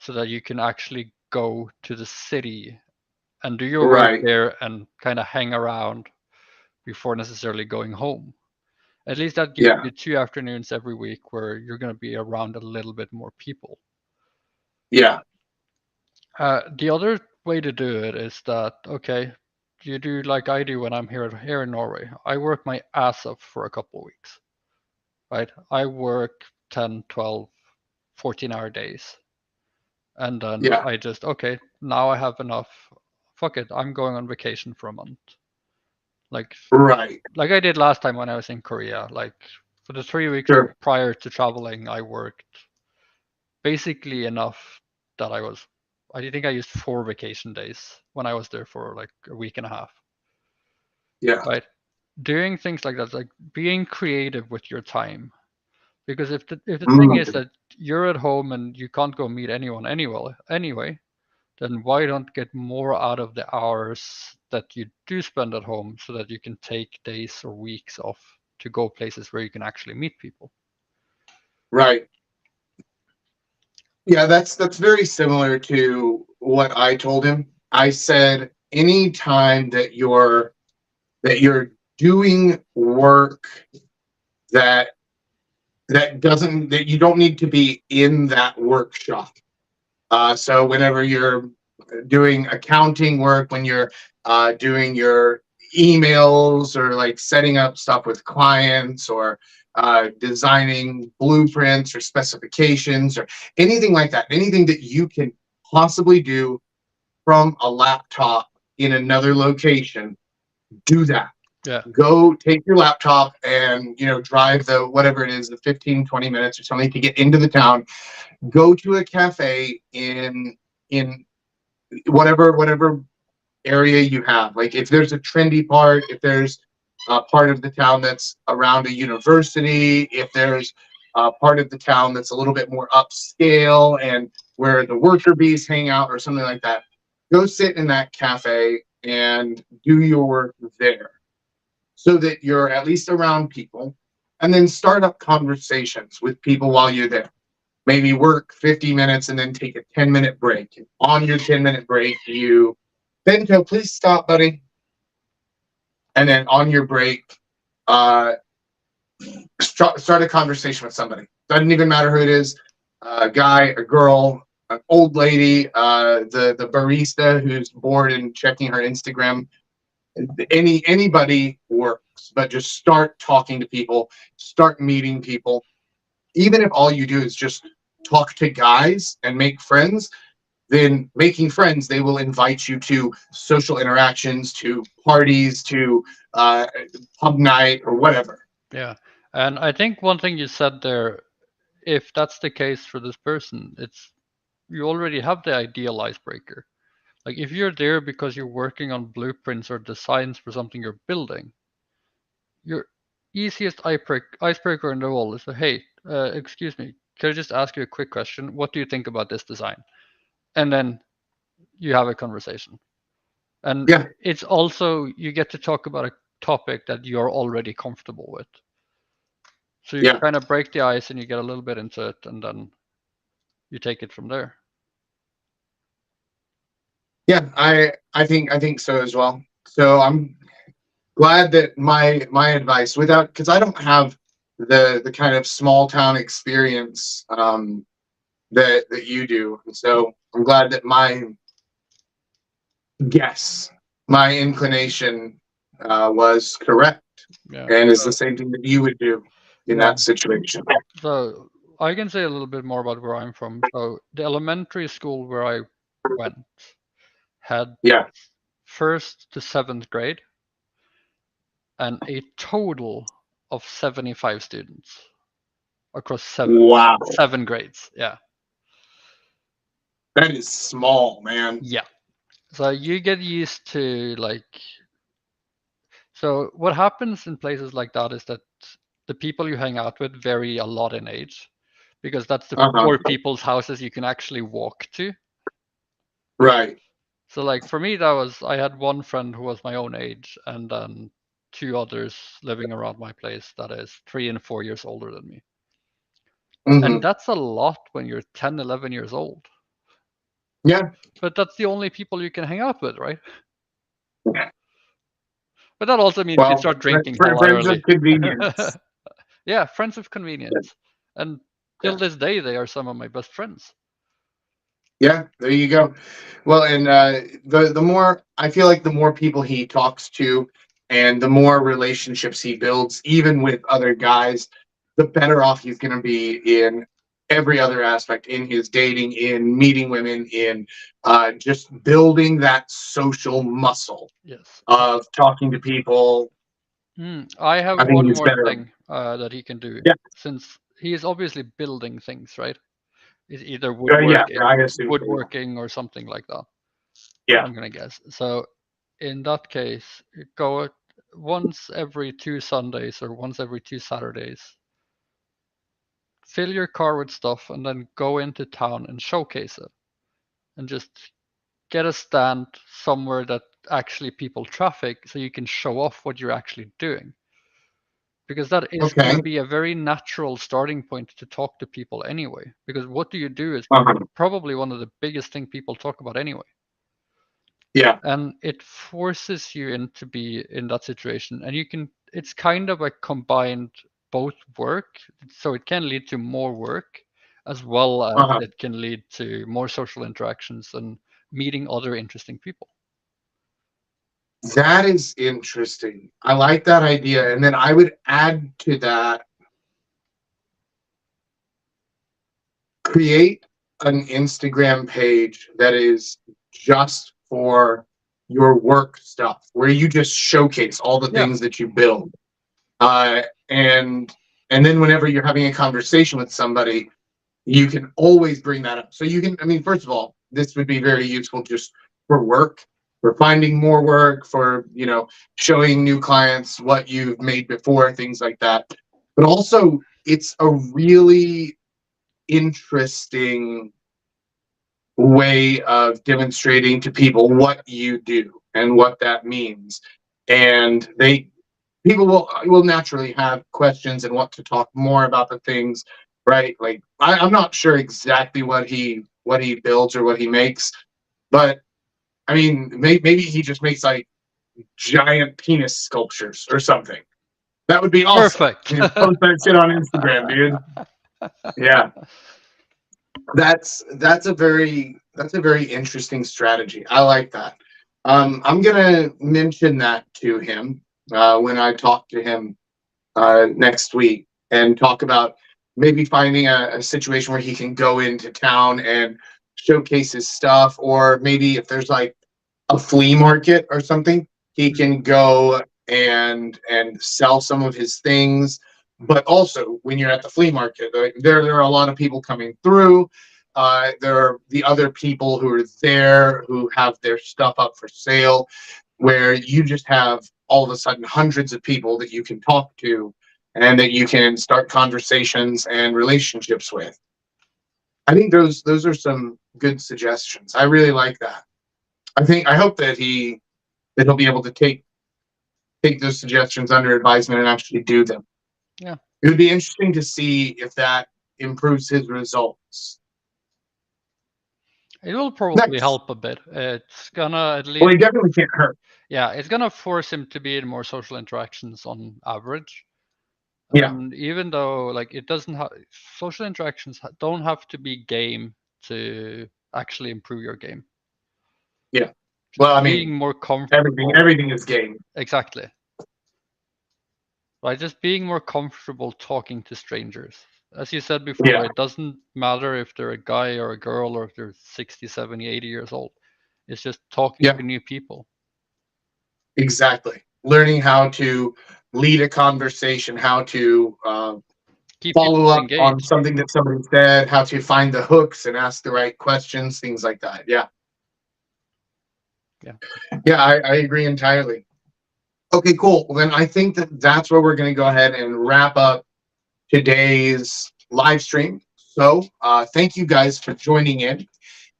so that you can actually go to the city and do your work Right. there and kind of hang around before necessarily going home. At least that gives Yeah. you 2 afternoons every week where you're going to be around a little bit more people. Yeah. The other way to do it is that, okay, you do like I do when I'm here in Norway. I work my ass off for a couple of weeks, right? I work 10, 12, 14-hour days. And then Yeah. I just, okay, now I have enough. Fuck it, I'm going on vacation for a month. Like Right. like I did last time when I was in Korea. Like for the 3 weeks Sure. prior to traveling, I worked basically enough that I think I used 4 vacation days when I was there for like a week and a half. Yeah. Right? Doing things like that, like being creative with your time. Because if the thing is Mm. that you're at home and you can't go meet anyone anyway, then why don't get more out of the hours that you do spend at home so that you can take days or weeks off to go places where you can actually meet people? Right. Yeah, that's very similar to what I told him. I said any time that you're doing work that that you don't need to be in that workshop. So whenever you're doing accounting work, when you're doing your emails or like setting up stuff with clients or designing blueprints or specifications or anything like that, anything that you can possibly do from a laptop in another location, do that. Yeah, Go take your laptop and drive the whatever it is, the 15-20 minutes or something to get into the town. Go to a cafe in whatever area you have. Like if there's a trendy part, if there's a part of the town that's around a university, if there's a part of the town that's a little bit more upscale and where the worker bees hang out or something like that, go sit in that cafe and do your work there so that you're at least around people, and then start up conversations with people while you're there. Maybe work 50 minutes and then take a 10-minute break. On your 10-minute break, you Bento, please stop, buddy. And then on your break, uh, start a conversation with somebody. Doesn't even matter who it is, a guy, a girl, an old lady, the barista who's bored and checking her Instagram. Anybody works, but just start talking to people, start meeting people. Even if all you do is just talk to guys and make friends, then making friends, they will invite you to social interactions, to parties, to uh, pub night or whatever. yeah. And I think one thing you said there, if that's the case for this person, it's you already have the ideal icebreaker. Like if you're there because you're working on blueprints or designs for something you're building, your easiest icebreaker in the world is, hey, excuse me, can I just ask you a quick question? What do you think about this design? And then you have a conversation. And Yeah, it's also, you get to talk about a topic that you're already comfortable with. So you yeah, kind of break the ice and you get a little bit into it, and then you take it from there. yeah. I think so as well. So I'm glad that my advice, without, because I don't have the kind of small town experience that you do, and so I'm glad that my guess, my inclination was correct, Yeah. and is the same thing that you would do in Yeah. that situation. So I can say a little bit more about where I'm from. So the elementary school where I went had Yeah. first to seventh grade and a total of 75 students across Wow. seven grades. Yeah. That is small, man. Yeah. So you get used to like, so what happens in places like that is that the people you hang out with vary a lot in age because that's the Uh-huh. four people's houses you can actually walk to. Right. So like for me, that was, I had one friend who was my own age and then two others living around my place that is 3 and 4 years older than me. And Hmm. that's a lot when you're 10, 11 years old. Yeah. But that's the only people you can hang out with, right? But that also means you Well, start drinking hell friends of early. convenience. Yeah, friends of convenience. And till Yeah. this day, they are some of my best friends. Yeah, there you go. Well, and the more I feel like the more people he talks to, and the more relationships he builds, even with other guys, the better off he's going to be in every other aspect, in his dating, in meeting women, in just building that social muscle Yes. of talking to people. I have I think one he's more better. thing that he can do, Yeah, since he is obviously building things, right? It's either yeah, yeah. I assume so. Yeah. woodworking or something like that. Yeah. I'm gonna guess. So in that case, go once every 2 Sundays or once every 2 Saturdays. Fill your car with stuff and then go into town and showcase it, and just get a stand somewhere that actually people traffic, so you can show off what you're actually doing, because that is going to Okay. be a very natural starting point to talk to people anyway, because what do you do is Uh-huh. probably one of the biggest thing people talk about anyway, Yeah. and it forces you into be in that situation, and you can, it's kind of a combined both work, so it can lead to more work as well as Uh-huh. it can lead to more social interactions and meeting other interesting people. That is interesting. I like that idea. And then I would add to that, create an Instagram page that is just for your work stuff, where you just showcase all the Yeah. things that you build. Uh, and and then whenever you're having a conversation with somebody, you can always bring that up. So you can, I mean, first of all, this would be very useful just for work, for finding more work, for, showing new clients what you've made before, things like that. But also, it's a really interesting way of demonstrating to people what you do and what that means. And people will naturally have questions and want to talk more about the things, right? Like I'm not sure exactly what he builds or what he makes, but I mean maybe he just makes like giant penis sculptures or something. That would be awesome. Perfect. Post that shit on Instagram, dude. Yeah. That's a very interesting strategy. I like that. I'm gonna mention that to him when I talk to him next week, and talk about maybe finding a situation where he can go into town and showcase his stuff, or maybe if there's like a flea market or something, he can go and sell some of his things. But also, when you're at the flea market, there are a lot of people coming through. There are the other people who are there who have their stuff up for sale, where you just have all of a sudden hundreds of people that you can talk to and that you can start conversations and relationships with. I think those are some good suggestions. I really like that. I hope that he'll be able to take those suggestions under advisement and actually do them. Yeah. It would be interesting to see if that improves his results. It will probably Nice. help a bit. It's gonna at Well, least, he definitely can't hurt. yeah, it's gonna force him to be in more social interactions on average. Yeah, And even though like it doesn't have, social interactions don't have to be game to actually improve your game. yeah. Just Well, I being mean, more everything comfortable. everything is game. Exactly. Right, just being more comfortable talking to strangers. As you said before, Yeah, it doesn't matter if they're a guy or a girl or if they're 60, 70, 80 years old. It's just talking yeah, to new people. exactly. Learning how to lead a conversation, how to Keep follow people up on engaged. something that somebody said, how to find the hooks and ask the right questions, things like that. Yeah, Yeah. yeah, I agree entirely. Okay, cool. Well, then I think that that's where we're going to go ahead and wrap up today's live stream. So, thank you guys for joining in.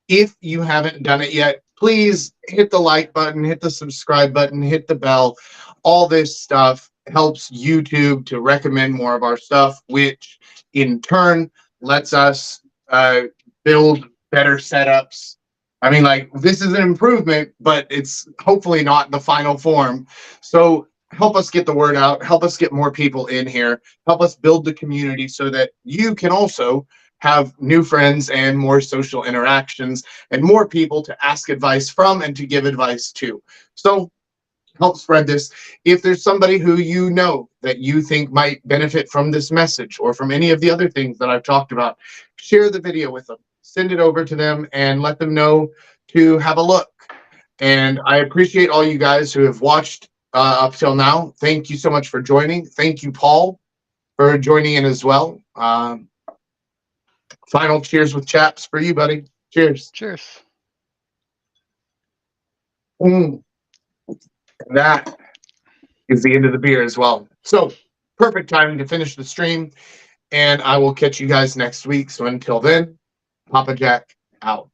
If you haven't done it yet, please hit the like button, hit the subscribe button, hit the bell. All this stuff helps YouTube to recommend more of our stuff, which in turn lets us uh, build better setups. I mean, like, this is an improvement, but it's hopefully not the final form. So help us get the word out, help us get more people in here, help us build the community so that you can also have new friends and more social interactions and more people to ask advice from and to give advice to. So help spread this. If there's somebody who you know that you think might benefit from this message or from any of the other things that I've talked about, share the video with them, send it over to them, and let them know to have a look. And I appreciate all you guys who have watched up till now. Thank you so much for joining. Thank you, Paul, for joining in as well. Final cheers with chaps for you, buddy. Cheers. Cheers. Mm, that is the end of the beer as well. So perfect timing to finish the stream. And I will catch you guys next week. So until then, Papa Jack out.